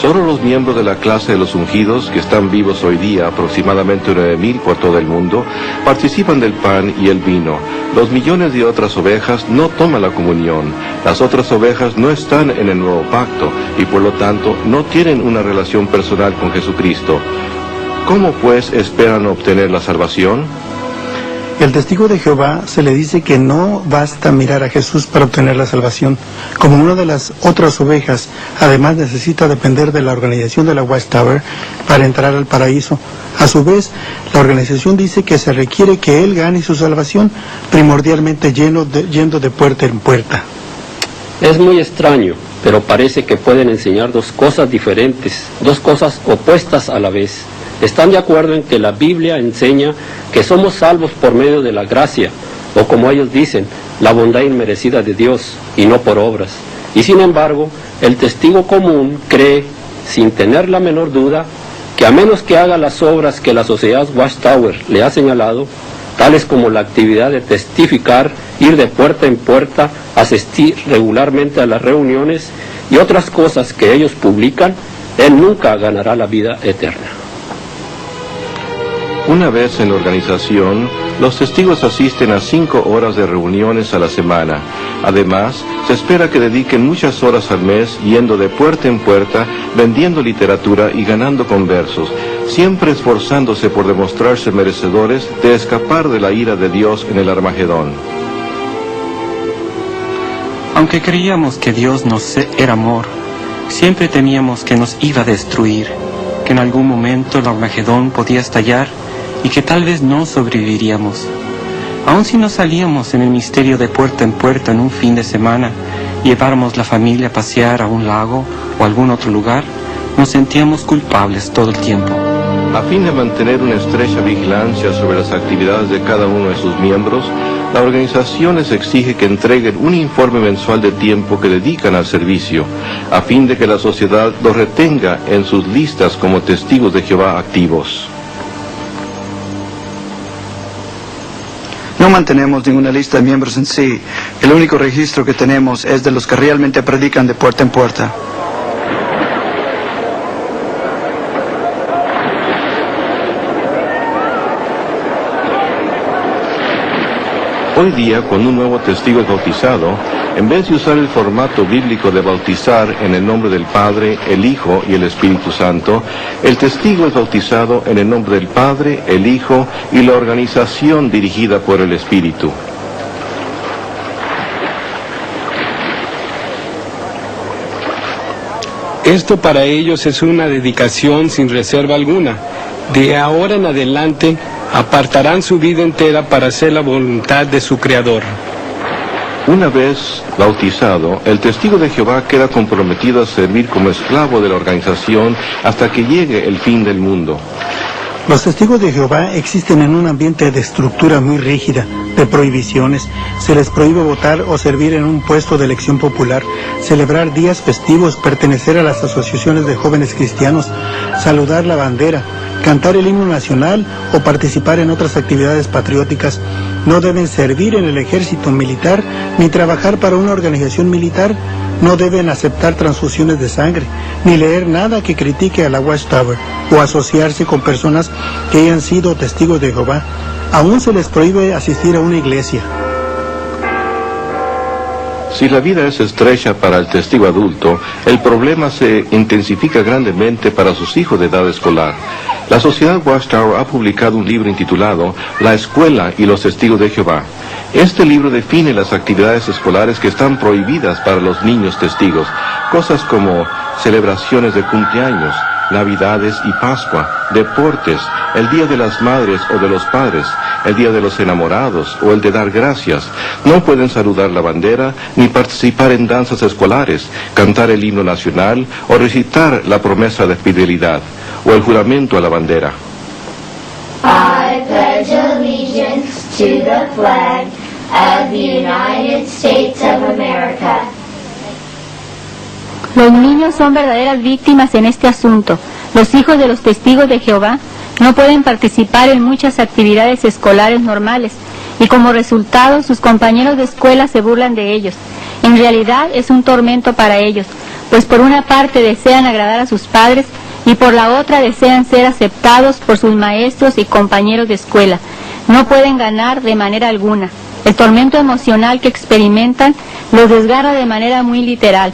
Solo los miembros de la clase de los ungidos, que están vivos hoy día, aproximadamente 9,000 por todo el mundo, participan del pan y el vino. Los millones de otras ovejas no toman la comunión. Las otras ovejas no están en el nuevo pacto y por lo tanto no tienen una relación personal con Jesucristo. ¿Cómo pues esperan obtener la salvación? El testigo de Jehová se le dice que no basta mirar a Jesús para obtener la salvación. Como una de las otras ovejas, además necesita depender de la organización de la Watchtower para entrar al paraíso. A su vez, la organización dice que se requiere que él gane su salvación, primordialmente yendo de puerta en puerta. Es muy extraño, pero parece que pueden enseñar dos cosas diferentes, dos cosas opuestas a la vez. Están de acuerdo en que la Biblia enseña que somos salvos por medio de la gracia, o como ellos dicen, la bondad inmerecida de Dios, y no por obras. Y sin embargo, el testigo común cree, sin tener la menor duda, que a menos que haga las obras que la sociedad Watchtower le ha señalado, tales como la actividad de testificar, ir de puerta en puerta, asistir regularmente a las reuniones y otras cosas que ellos publican, él nunca ganará la vida eterna. Una vez en la organización, los testigos asisten a 5 horas de reuniones a la semana. Además, se espera que dediquen muchas horas al mes yendo de puerta en puerta, vendiendo literatura y ganando conversos, siempre esforzándose por demostrarse merecedores de escapar de la ira de Dios en el Armagedón. Aunque creíamos que Dios era amor, siempre temíamos que nos iba a destruir, que en algún momento el Armagedón podía estallar y que tal vez no sobreviviríamos. Aun si no salíamos en el misterio de puerta en puerta en un fin de semana y lleváramos la familia a pasear a un lago o a algún otro lugar, nos sentíamos culpables todo el tiempo. A fin de mantener una estrecha vigilancia sobre las actividades de cada uno de sus miembros, la organización les exige que entreguen un informe mensual de tiempo que dedican al servicio, a fin de que la sociedad los retenga en sus listas como testigos de Jehová activos. No mantenemos ninguna lista de miembros en sí. El único registro que tenemos es de los que realmente predican de puerta en puerta. Hoy día, cuando un nuevo testigo es bautizado, en vez de usar el formato bíblico de bautizar en el nombre del Padre, el Hijo y el Espíritu Santo, el testigo es bautizado en el nombre del Padre, el Hijo y la organización dirigida por el Espíritu. Esto para ellos es una dedicación sin reserva alguna. De ahora en adelante, apartarán su vida entera para hacer la voluntad de su Creador. Una vez bautizado, el testigo de Jehová queda comprometido a servir como esclavo de la organización hasta que llegue el fin del mundo. Los testigos de Jehová existen en un ambiente de estructura muy rígida, de prohibiciones. Se les prohíbe votar o servir en un puesto de elección popular, celebrar días festivos, pertenecer a las asociaciones de jóvenes cristianos, saludar la bandera, cantar el himno nacional o participar en otras actividades patrióticas. No deben servir en el ejército militar ni trabajar para una organización militar. No deben aceptar transfusiones de sangre, ni leer nada que critique a la Watchtower, o asociarse con personas que hayan sido testigos de Jehová. Aún se les prohíbe asistir a una iglesia. Si la vida es estrecha para el testigo adulto, el problema se intensifica grandemente para sus hijos de edad escolar. La Sociedad Watchtower ha publicado un libro intitulado La Escuela y los Testigos de Jehová. Este libro define las actividades escolares que están prohibidas para los niños testigos, cosas como celebraciones de cumpleaños, Navidades y Pascua, deportes, el Día de las Madres o de los Padres, el Día de los Enamorados o el de dar gracias. No pueden saludar la bandera ni participar en danzas escolares, cantar el himno nacional o recitar la promesa de fidelidad o el juramento a la bandera. I pledge allegiance to the flag of the United States of America. Los niños son verdaderas víctimas en este asunto. Los hijos de los testigos de Jehová no pueden participar en muchas actividades escolares normales y como resultado sus compañeros de escuela se burlan de ellos. En realidad es un tormento para ellos, pues por una parte desean agradar a sus padres y por la otra desean ser aceptados por sus maestros y compañeros de escuela. No pueden ganar de manera alguna. El tormento emocional que experimentan los desgarra de manera muy literal.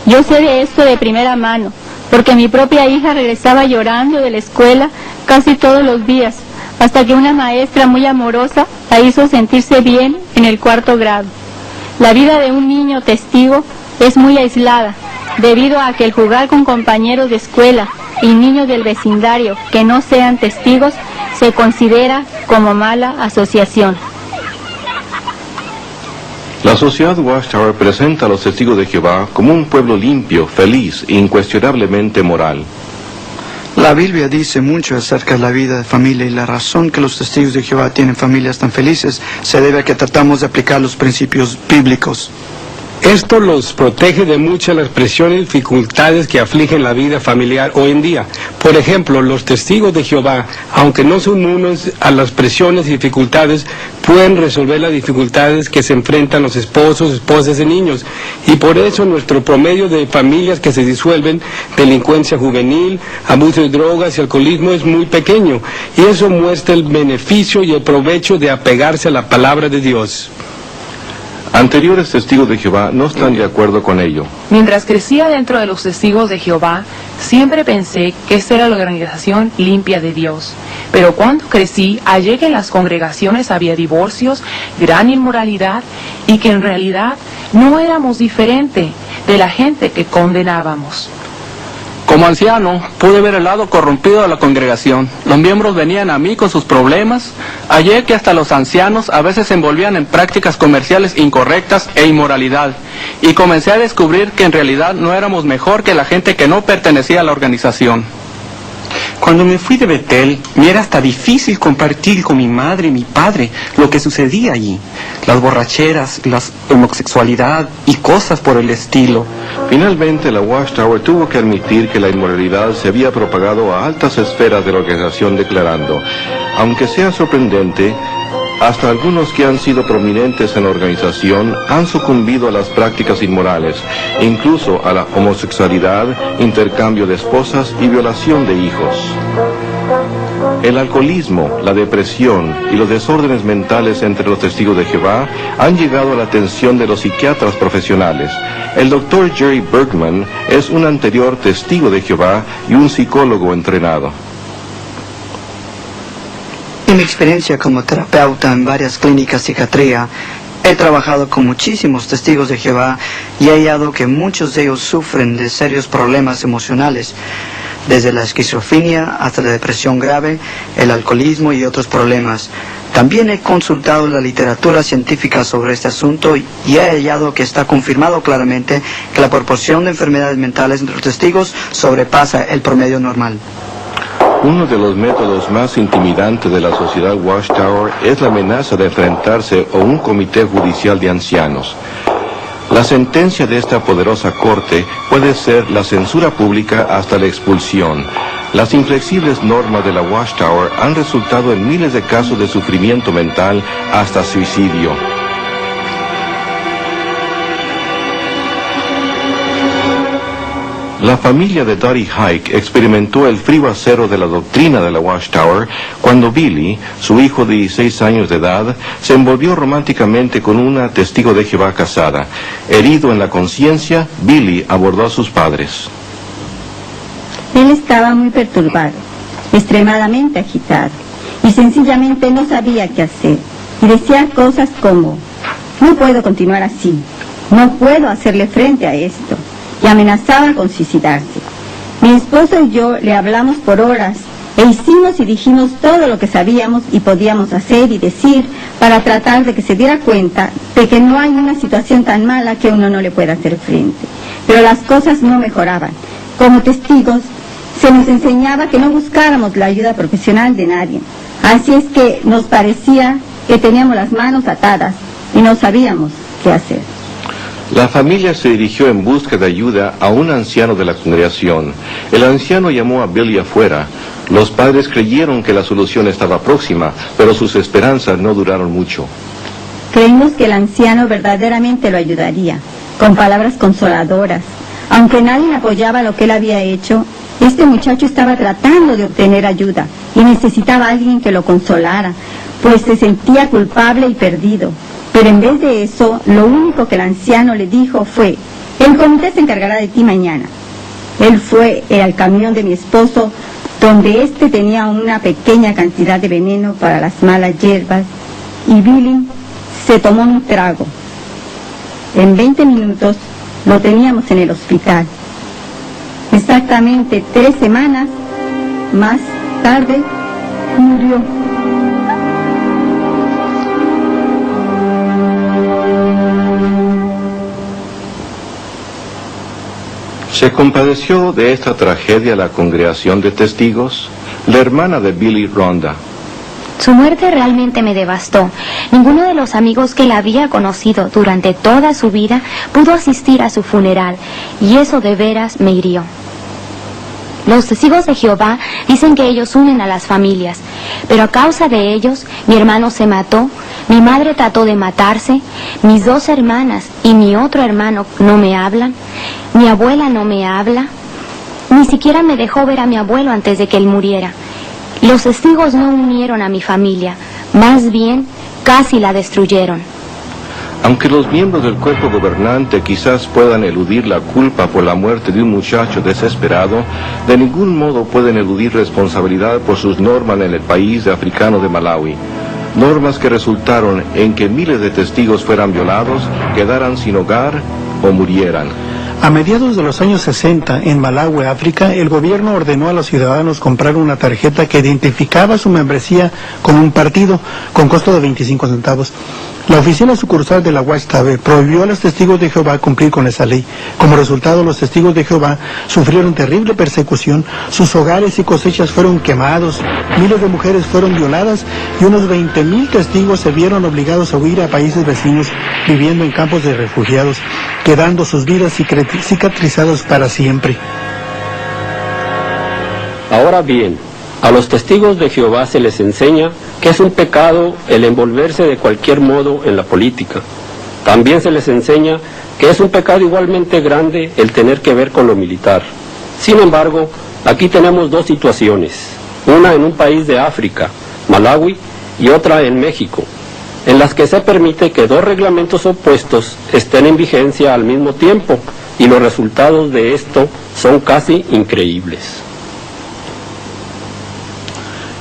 Yo sé de esto de primera mano, porque mi propia hija regresaba llorando de la escuela casi todos los días, hasta que una maestra muy amorosa la hizo sentirse bien en el 4º grado. La vida de un niño testigo es muy aislada, debido a que el jugar con compañeros de escuela y niños del vecindario que no sean testigos se considera como mala asociación. La sociedad Watchtower presenta a los testigos de Jehová como un pueblo limpio, feliz e incuestionablemente moral. La Biblia dice mucho acerca de la vida de familia y la razón que los testigos de Jehová tienen familias tan felices se debe a que tratamos de aplicar los principios bíblicos. Esto los protege de muchas las presiones y dificultades que afligen la vida familiar hoy en día. Por ejemplo, los testigos de Jehová, aunque no son inmunes a las presiones y dificultades, pueden resolver las dificultades que se enfrentan los esposos, esposas y niños. Y por eso nuestro promedio de familias que se disuelven, delincuencia juvenil, abuso de drogas y alcoholismo es muy pequeño. Y eso muestra el beneficio y el provecho de apegarse a la palabra de Dios. Anteriores testigos de Jehová no están de acuerdo con ello. Mientras crecía dentro de los testigos de Jehová, siempre pensé que esta era la organización limpia de Dios. Pero cuando crecí, hallé que en las congregaciones había divorcios, gran inmoralidad, y que en realidad no éramos diferente de la gente que condenábamos. Como anciano, pude ver el lado corrompido de la congregación. Los miembros venían a mí con sus problemas. Hallé que hasta los ancianos a veces se envolvían en prácticas comerciales incorrectas e inmoralidad. Y comencé a descubrir que en realidad no éramos mejor que la gente que no pertenecía a la organización. Cuando me fui de Betel, me era hasta difícil compartir con mi madre y mi padre lo que sucedía allí. Las borracheras, la homosexualidad y cosas por el estilo. Finalmente, la Watchtower tuvo que admitir que la inmoralidad se había propagado a altas esferas de la organización, declarando: aunque sea sorprendente, hasta algunos que han sido prominentes en la organización han sucumbido a las prácticas inmorales, incluso a la homosexualidad, intercambio de esposas y violación de hijos. El alcoholismo, la depresión y los desórdenes mentales entre los testigos de Jehová han llegado a la atención de los psiquiatras profesionales. El Dr. Jerry Bergman es un anterior testigo de Jehová y un psicólogo entrenado. En mi experiencia como terapeuta en varias clínicas de psiquiatría, he trabajado con muchísimos testigos de Jehová y he hallado que muchos de ellos sufren de serios problemas emocionales, desde la esquizofrenia hasta la depresión grave, el alcoholismo y otros problemas. También he consultado la literatura científica sobre este asunto y he hallado que está confirmado claramente que la proporción de enfermedades mentales entre los testigos sobrepasa el promedio normal. Uno de los métodos más intimidantes de la sociedad Watchtower es la amenaza de enfrentarse a un comité judicial de ancianos. La sentencia de esta poderosa corte puede ser la censura pública hasta la expulsión. Las inflexibles normas de la Watchtower han resultado en miles de casos de sufrimiento mental hasta suicidio. La familia de Dottie Hike experimentó el frío acero de la doctrina de la Watchtower cuando Billy, su hijo de 16 años de edad, se envolvió románticamente con una testigo de Jehová casada. Herido en la conciencia, Billy abordó a sus padres. Él estaba muy perturbado, extremadamente agitado, y sencillamente no sabía qué hacer. Y decía cosas como: no puedo continuar así, no puedo hacerle frente a esto. Y amenazaba con suicidarse. Mi esposo y yo le hablamos por horas e hicimos y dijimos todo lo que sabíamos y podíamos hacer y decir para tratar de que se diera cuenta de que no hay una situación tan mala que uno no le pueda hacer frente. Pero las cosas no mejoraban. Como testigos, se nos enseñaba que no buscáramos la ayuda profesional de nadie. Así es que nos parecía que teníamos las manos atadas y no sabíamos qué hacer. La familia se dirigió en busca de ayuda a un anciano de la congregación. El anciano llamó a Billy afuera. Los padres creyeron que la solución estaba próxima, pero sus esperanzas no duraron mucho. Creímos que el anciano verdaderamente lo ayudaría, con palabras consoladoras, Aunque nadie apoyaba lo que él había hecho, este muchacho estaba tratando de obtener ayuda y necesitaba a alguien que lo consolara, pues se sentía culpable y perdido. Pero en vez de eso, lo único que el anciano le dijo fue: el comité se encargará de ti mañana. Él fue al camión de mi esposo, donde éste tenía una pequeña cantidad de veneno para las malas hierbas, y Billy se tomó un trago. En 20 minutos lo teníamos en el hospital. Exactamente 3 semanas más tarde murió. ¿Se compadeció de esta tragedia la congregación de testigos? La hermana de Billy, Rhonda. Su muerte realmente me devastó. Ninguno de los amigos que la había conocido durante toda su vida pudo asistir a su funeral, y eso de veras me hirió. Los testigos de Jehová dicen que ellos unen a las familias, pero a causa de ellos, mi hermano se mató, mi madre trató de matarse, mis 2 hermanas y mi otro hermano no me hablan, mi abuela no me habla, ni siquiera me dejó ver a mi abuelo antes de que él muriera. Los testigos no unieron a mi familia, más bien casi la destruyeron. Aunque los miembros del cuerpo gobernante quizás puedan eludir la culpa por la muerte de un muchacho desesperado, de ningún modo pueden eludir responsabilidad por sus normas en el país africano de Malawi. Normas que resultaron en que miles de testigos fueran violados, quedaran sin hogar o murieran. A mediados de los años 60, en Malawi, África, el gobierno ordenó a los ciudadanos comprar una tarjeta que identificaba su membresía con un partido, con costo de 25 centavos. La oficina sucursal de la Watchtower prohibió a los testigos de Jehová cumplir con esa ley. Como resultado, los testigos de Jehová sufrieron terrible persecución, sus hogares y cosechas fueron quemados, miles de mujeres fueron violadas y unos 20,000 testigos se vieron obligados a huir a países vecinos, viviendo en campos de refugiados, quedando sus vidas cicatrizadas para siempre. Ahora bien, a los testigos de Jehová se les enseña que es un pecado el envolverse de cualquier modo en la política. También se les enseña que es un pecado igualmente grande el tener que ver con lo militar. Sin embargo, aquí tenemos 2 situaciones, una en un país de África, Malawi, y otra en México, en las que se permite que 2 reglamentos opuestos estén en vigencia al mismo tiempo, y los resultados de esto son casi increíbles.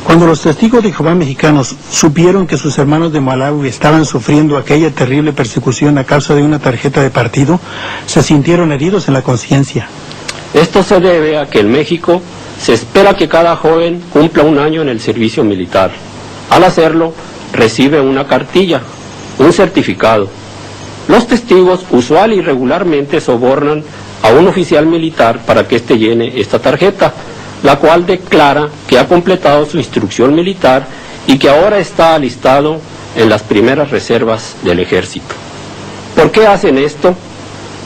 Cuando los testigos de Jehová mexicanos supieron que sus hermanos de Malawi estaban sufriendo aquella terrible persecución a causa de una tarjeta de partido, se sintieron heridos en la conciencia. Esto se debe a que en México se espera que cada joven cumpla 1 año en el servicio militar. Al hacerlo, recibe una cartilla, un certificado. Los testigos usual y regularmente sobornan a un oficial militar para que éste llene esta tarjeta, la cual declara que ha completado su instrucción militar y que ahora está alistado en las primeras reservas del ejército. ¿Por qué hacen esto?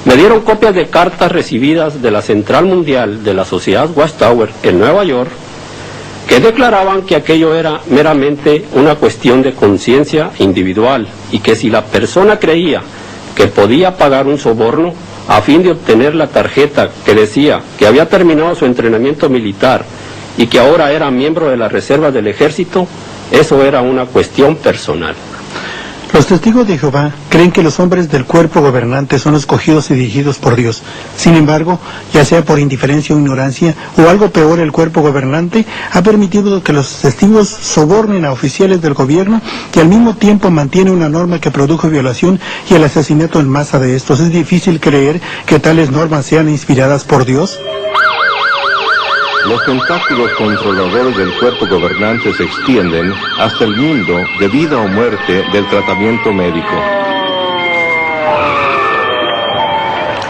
Me dieron copias de cartas recibidas de la Central Mundial de la Sociedad Watchtower en Nueva York, que declaraban que aquello era meramente una cuestión de conciencia individual y que si la persona creía que podía pagar un soborno a fin de obtener la tarjeta que decía que había terminado su entrenamiento militar y que ahora era miembro de las reservas del ejército, eso era una cuestión personal. Los testigos de Jehová creen que los hombres del cuerpo gobernante son escogidos y dirigidos por Dios. Sin embargo, ya sea por indiferencia o ignorancia, o algo peor, el cuerpo gobernante ha permitido que los testigos sobornen a oficiales del gobierno y al mismo tiempo mantiene una norma que produjo violación y el asesinato en masa de estos. ¿Es difícil creer que tales normas sean inspiradas por Dios? Los tentáculos controladores del cuerpo gobernante se extienden hasta el mundo de vida o muerte del tratamiento médico.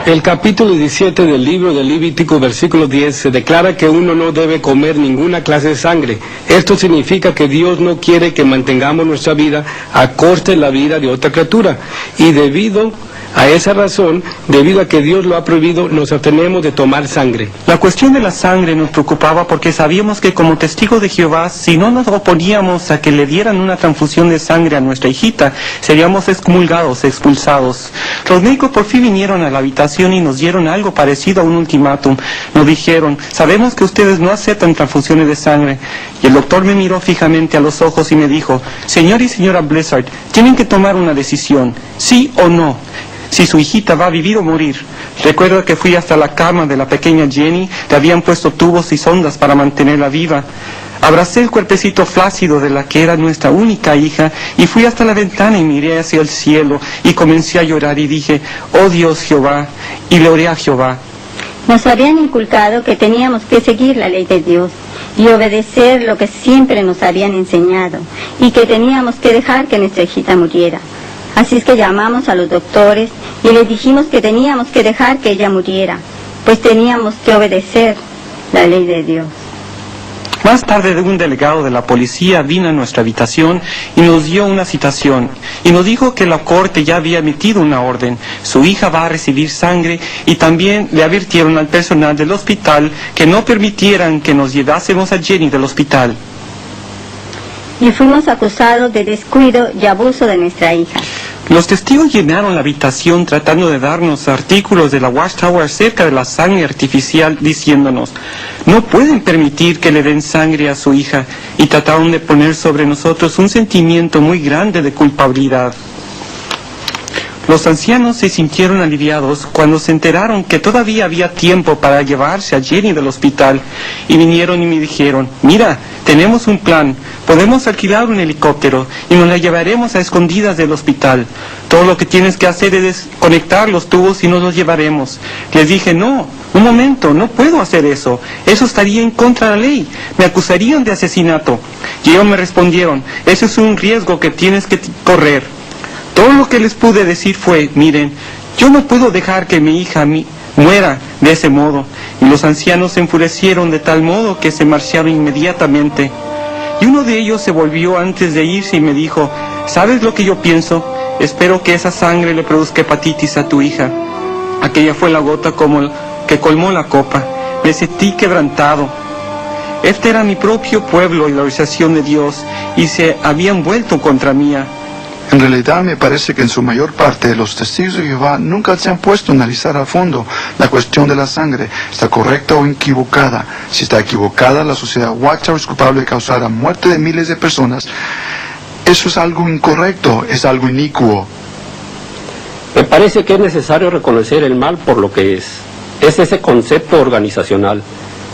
El capítulo 17 del libro de Levítico, versículo 10, se declara que uno no debe comer ninguna clase de sangre. Esto significa que Dios no quiere que mantengamos nuestra vida a costa de la vida de otra criatura. Y debido A esa razón, debido a que Dios lo ha prohibido, nos abstenemos de tomar sangre. La cuestión de la sangre nos preocupaba porque sabíamos que como testigos de Jehová, si no nos oponíamos a que le dieran una transfusión de sangre a nuestra hijita, seríamos excomulgados, expulsados. Los médicos por fin vinieron a la habitación y nos dieron algo parecido a un ultimátum. Nos dijeron, sabemos que ustedes no aceptan transfusiones de sangre. Y el doctor me miró fijamente a los ojos y me dijo, señor y señora Blizzard, tienen que tomar una decisión, sí o no. Si su hijita va a vivir o morir. Recuerdo que fui hasta la cama de la pequeña Jenny, le habían puesto tubos y sondas para mantenerla viva. Abracé el cuerpecito flácido de la que era nuestra única hija y fui hasta la ventana y miré hacia el cielo y comencé a llorar y dije, oh Dios Jehová, y le oré a Jehová. Nos habían inculcado que teníamos que seguir la ley de Dios y obedecer lo que siempre nos habían enseñado y que teníamos que dejar que nuestra hijita muriera. Así es que llamamos a los doctores y les dijimos que teníamos que dejar que ella muriera, pues teníamos que obedecer la ley de Dios. Más tarde un delegado de la policía vino a nuestra habitación y nos dio una citación y nos dijo que la corte ya había emitido una orden. Su hija va a recibir sangre y también le advirtieron al personal del hospital que no permitieran que nos llevásemos a Jenny del hospital. Y fuimos acusados de descuido y abuso de nuestra hija. Los testigos llenaron la habitación tratando de darnos artículos de la Watchtower acerca de la sangre artificial, diciéndonos, no pueden permitir que le den sangre a su hija, y trataron de poner sobre nosotros un sentimiento muy grande de culpabilidad. Los ancianos se sintieron aliviados cuando se enteraron que todavía había tiempo para llevarse a Jenny del hospital, y vinieron y me dijeron, mira, tenemos un plan, podemos alquilar un helicóptero y nos la llevaremos a escondidas del hospital. Todo lo que tienes que hacer es desconectar los tubos y nos los llevaremos. Les dije, no, un momento, no puedo hacer eso. Eso estaría en contra de la ley. Me acusarían de asesinato. Y ellos me respondieron, ese es un riesgo que tienes que correr. Todo lo que les pude decir fue, miren, yo no puedo dejar que mi hija muera de ese modo. Y los ancianos se enfurecieron de tal modo que se marcharon inmediatamente. Y uno de ellos se volvió antes de irse y me dijo, ¿sabes lo que yo pienso? Espero que esa sangre le produzca hepatitis a tu hija. Aquella fue la gota que colmó la copa. Me sentí quebrantado. Este era mi propio pueblo y la organización de Dios, y se habían vuelto contra mí. En realidad me parece que en su mayor parte los testigos de Jehová nunca se han puesto a analizar a fondo la cuestión de la sangre, está correcta o equivocada. Si está equivocada, la sociedad Watchtower es culpable de causar la muerte de miles de personas. Eso es algo incorrecto, es algo inicuo. Me parece que es necesario reconocer el mal por lo que es. Es ese concepto organizacional,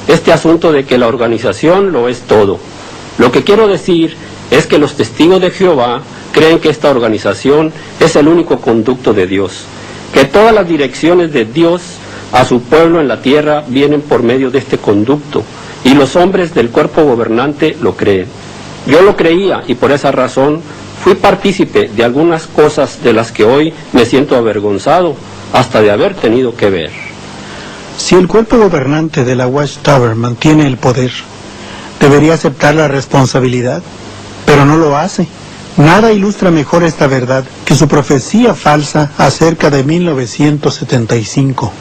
este asunto de que la organización lo es todo. Lo que quiero decir es que los testigos de Jehová creen que esta organización es el único conducto de Dios, que todas las direcciones de Dios a su pueblo en la tierra vienen por medio de este conducto, y los hombres del cuerpo gobernante lo creen. Yo lo creía y por esa razón fui partícipe de algunas cosas de las que hoy me siento avergonzado hasta de haber tenido que ver. Si el cuerpo gobernante de la Watchtower mantiene el poder, debería aceptar la responsabilidad, pero no lo hace. Nada ilustra mejor esta verdad que su profecía falsa acerca de 1975.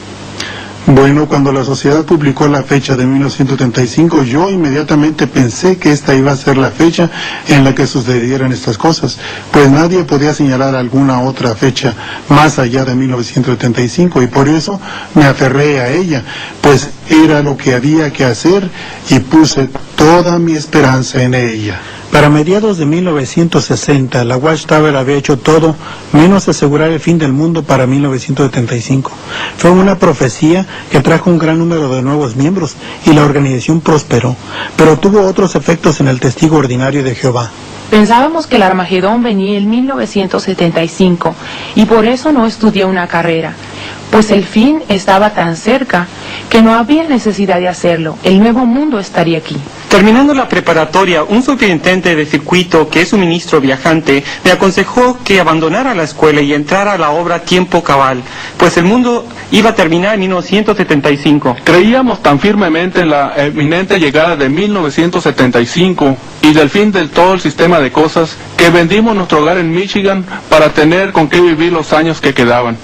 Bueno, cuando la sociedad publicó la fecha de 1975, yo inmediatamente pensé que esta iba a ser la fecha en la que sucedieran estas cosas, pues nadie podía señalar alguna otra fecha más allá de 1975, y por eso me aferré a ella, pues era lo que había que hacer y puse toda mi esperanza en ella. Para mediados de 1960, la Watchtower había hecho todo menos asegurar el fin del mundo para 1975. Fue una profecía que trajo un gran número de nuevos miembros y la organización prosperó, pero tuvo otros efectos en el testigo ordinario de Jehová. Pensábamos que el Armagedón venía en 1975 y por eso no estudié una carrera, pues el fin estaba tan cerca que no había necesidad de hacerlo. El nuevo mundo estaría aquí. Terminando la preparatoria, un superintendente de circuito, que es un ministro viajante, me aconsejó que abandonara la escuela y entrara a la obra a tiempo cabal, pues el mundo iba a terminar en 1975. Creíamos tan firmemente en la eminente llegada de 1975 y del fin de todo el sistema de cosas que vendimos nuestro hogar en Michigan para tener con qué vivir los años que quedaban.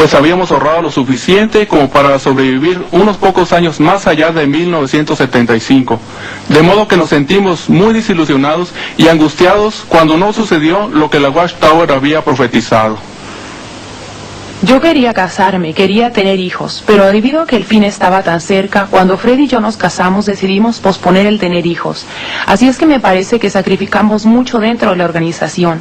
pues habíamos ahorrado lo suficiente como para sobrevivir unos pocos años más allá de 1975. De modo que nos sentimos muy desilusionados y angustiados cuando no sucedió lo que la Watchtower había profetizado. Yo quería casarme, quería tener hijos, pero debido a que el fin estaba tan cerca, cuando Fred y yo nos casamos decidimos posponer el tener hijos. Así es que me parece que sacrificamos mucho dentro de la organización.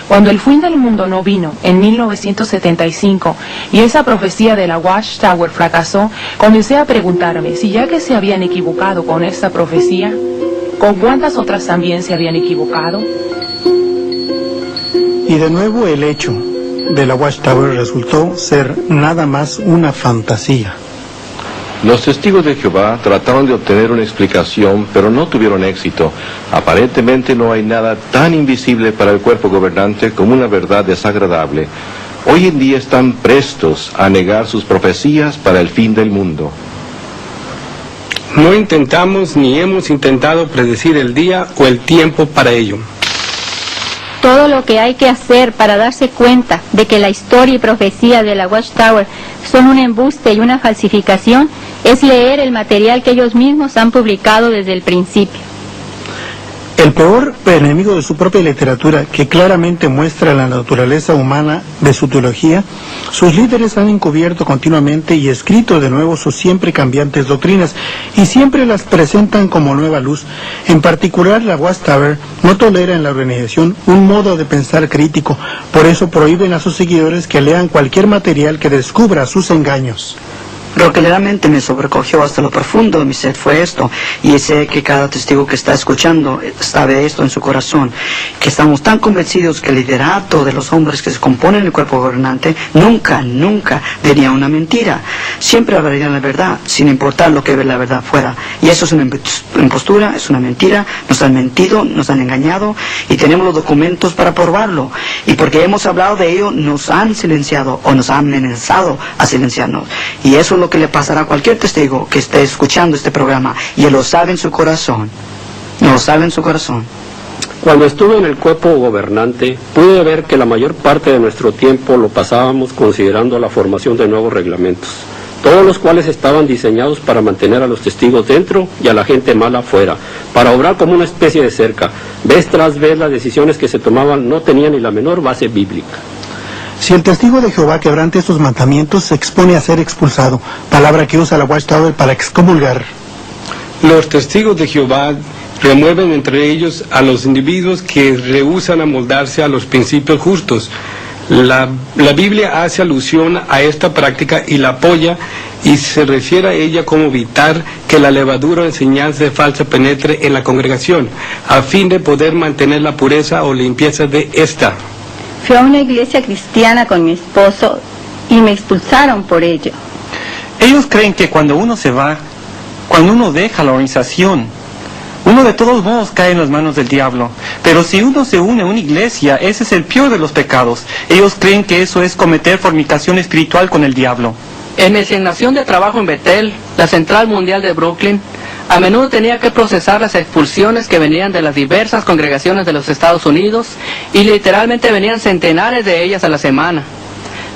Cuando el fin del mundo no vino, en 1975, y esa profecía de la Watchtower fracasó, comencé a preguntarme si ya que se habían equivocado con esta profecía, ¿con cuántas otras también se habían equivocado? Y de nuevo el hecho de la Watchtower resultó ser nada más una fantasía. Los testigos de Jehová trataron de obtener una explicación, pero no tuvieron éxito. Aparentemente no hay nada tan invisible para el cuerpo gobernante como una verdad desagradable. Hoy en día están prestos a negar sus profecías para el fin del mundo. No intentamos ni hemos intentado predecir el día o el tiempo para ello. Todo lo que hay que hacer para darse cuenta de que la historia y profecía de la Watchtower son un embuste y una falsificación es leer el material que ellos mismos han publicado desde el principio. El peor enemigo de su propia literatura, que claramente muestra la naturaleza humana de su teología, sus líderes han encubierto continuamente y escrito de nuevo sus siempre cambiantes doctrinas y siempre las presentan como nueva luz. En particular, la Watchtower no tolera en la organización un modo de pensar crítico, por eso prohíben a sus seguidores que lean cualquier material que descubra sus engaños. Lo que realmente me sobrecogió hasta lo profundo de mi sed fue esto, y sé que cada testigo que está escuchando sabe esto en su corazón, que estamos tan convencidos que el liderato de los hombres que se componen el cuerpo gobernante nunca diría una mentira. Siempre hablarían la verdad, sin importar lo que la verdad fuera. Y eso es una impostura, es una mentira, nos han mentido, nos han engañado, y tenemos los documentos para probarlo. Y porque hemos hablado de ello, nos han silenciado o nos han amenazado a silenciarnos. Y eso es lo que le pasará a cualquier testigo que esté escuchando este programa, y él lo sabe en su corazón. Lo sabe en su corazón. Cuando estuve en el cuerpo gobernante, pude ver que la mayor parte de nuestro tiempo lo pasábamos considerando la formación de nuevos reglamentos, todos los cuales estaban diseñados para mantener a los testigos dentro y a la gente mala afuera, para obrar como una especie de cerca. Vez tras vez las decisiones que se tomaban no tenían ni la menor base bíblica. Si el testigo de Jehová quebranta estos mandamientos, se expone a ser expulsado, palabra que usa la Watchtower para excomulgar. Los testigos de Jehová remueven entre ellos a los individuos que rehúsan amoldarse a los principios justos. La Biblia hace alusión a esta práctica y la apoya, y se refiere a ella como evitar que la levadura o enseñanza falsa penetre en la congregación, a fin de poder mantener la pureza o limpieza de esta. Fui a una iglesia cristiana con mi esposo y me expulsaron por ello. Ellos creen que cuando uno se va, cuando uno deja la organización, uno de todos modos cae en las manos del diablo. Pero si uno se une a una iglesia, ese es el peor de los pecados. Ellos creen que eso es cometer fornicación espiritual con el diablo. En mi asignación de trabajo en Bethel, la Central Mundial de Brooklyn, a menudo tenía que procesar las expulsiones que venían de las diversas congregaciones de los Estados Unidos, y literalmente venían centenares de ellas a la semana.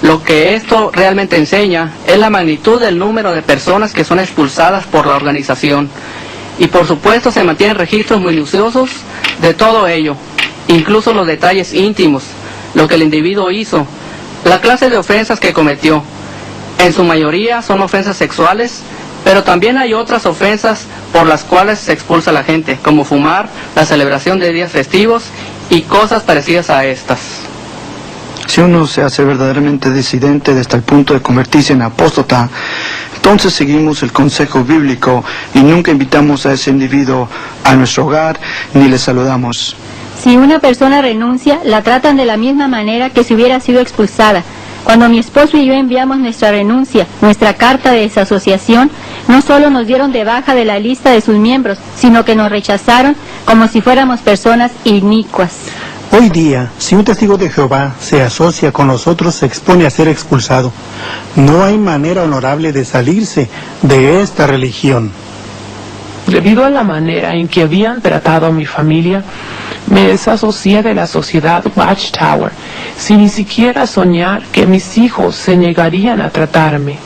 Lo que esto realmente enseña es la magnitud del número de personas que son expulsadas por la organización. Y por supuesto se mantienen registros minuciosos de todo ello, incluso los detalles íntimos, lo que el individuo hizo, la clase de ofensas que cometió. En su mayoría son ofensas sexuales, pero también hay otras ofensas por las cuales se expulsa a la gente, como fumar, la celebración de días festivos y cosas parecidas a estas. Si uno se hace verdaderamente disidente hasta el punto de convertirse en apóstata, entonces seguimos el consejo bíblico y nunca invitamos a ese individuo a nuestro hogar ni le saludamos. Si una persona renuncia, la tratan de la misma manera que si hubiera sido expulsada. Cuando mi esposo y yo enviamos nuestra renuncia, nuestra carta de desasociación, no solo nos dieron de baja de la lista de sus miembros, sino que nos rechazaron como si fuéramos personas inicuas. Hoy día, si un testigo de Jehová se asocia con nosotros, se expone a ser expulsado. No hay manera honorable de salirse de esta religión. Debido a la manera en que habían tratado a mi familia, Me desasocié de la sociedad Watchtower, sin ni siquiera soñar que mis hijos se negarían a tratarme.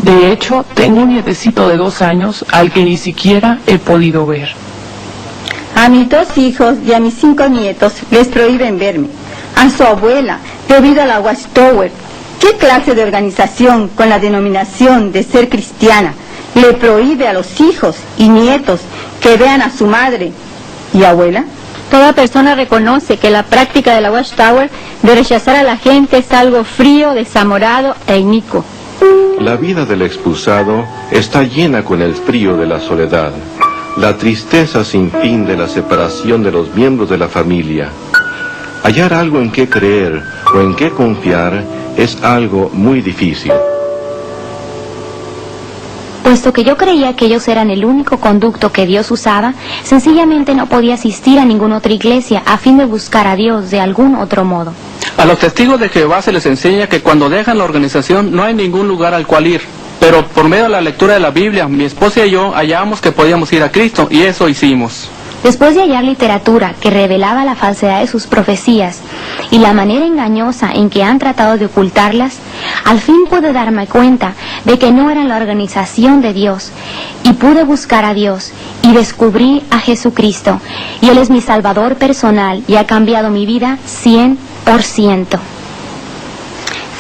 De hecho, tengo un nietecito de 2 años al que ni siquiera he podido ver. A mis 2 hijos y a mis 5 nietos les prohíben verme. A su abuela, debido a la Watchtower. ¿Qué clase de organización con la denominación de ser cristiana le prohíbe a los hijos y nietos que vean a su madre y abuela? Toda persona reconoce que la práctica de la Watchtower de rechazar a la gente es algo frío, desamorado e inicuo. La vida del expulsado está llena con el frío de la soledad, la tristeza sin fin de la separación de los miembros de la familia. Hallar algo en qué creer o en qué confiar es algo muy difícil. Puesto que yo creía que ellos eran el único conducto que Dios usaba, sencillamente no podía asistir a ninguna otra iglesia a fin de buscar a Dios de algún otro modo. A los testigos de Jehová se les enseña que cuando dejan la organización no hay ningún lugar al cual ir. Pero por medio de la lectura de la Biblia, mi esposa y yo hallamos que podíamos ir a Cristo, y eso hicimos. Después de hallar literatura que revelaba la falsedad de sus profecías y la manera engañosa en que han tratado de ocultarlas, al fin pude darme cuenta de que no eran la organización de Dios, y pude buscar a Dios y descubrí a Jesucristo, y Él es mi Salvador personal y ha cambiado mi vida 100%.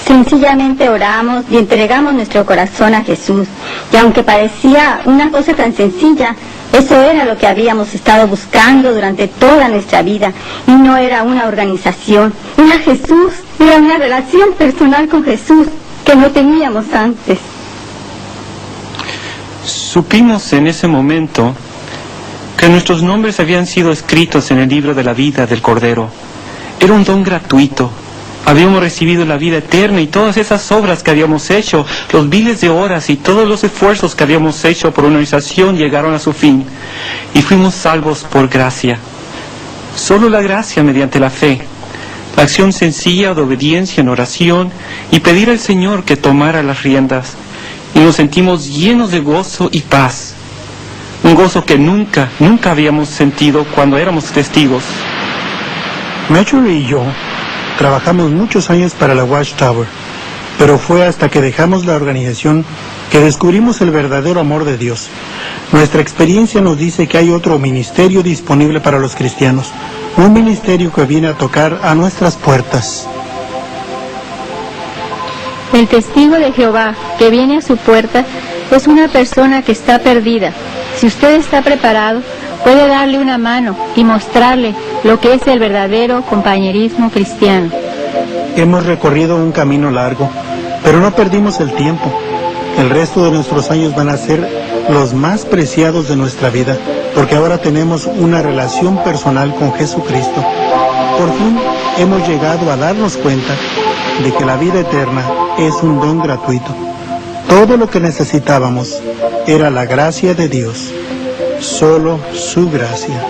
Sencillamente oramos y entregamos nuestro corazón a Jesús, y aunque parecía una cosa tan sencilla, eso era lo que habíamos estado buscando durante toda nuestra vida, y no era una organización, era Jesús, era una relación personal con Jesús que no teníamos antes. Supimos en ese momento que nuestros nombres habían sido escritos en el libro de la vida del Cordero. Era un don gratuito. Habíamos recibido la vida eterna, y todas esas obras que habíamos hecho, los miles de horas y todos los esfuerzos que habíamos hecho por una organización llegaron a su fin, y fuimos salvos por gracia. Solo la gracia mediante la fe, la acción sencilla de obediencia en oración y pedir al Señor que tomara las riendas, y nos sentimos llenos de gozo y paz. Un gozo que nunca habíamos sentido cuando éramos testigos. Mitchell y yo trabajamos muchos años para la Watchtower, pero fue hasta que dejamos la organización que descubrimos el verdadero amor de Dios. Nuestra experiencia nos dice que hay otro ministerio disponible para los cristianos, un ministerio que viene a tocar a nuestras puertas. El testigo de Jehová que viene a su puerta es una persona que está perdida. Si usted está preparado, puede darle una mano y mostrarle lo que es el verdadero compañerismo cristiano. Hemos recorrido un camino largo, pero no perdimos el tiempo. El resto de nuestros años van a ser los más preciados de nuestra vida, porque ahora tenemos una relación personal con Jesucristo. Por fin hemos llegado a darnos cuenta de que la vida eterna es un don gratuito. Todo lo que necesitábamos era la gracia de Dios, solo su gracia.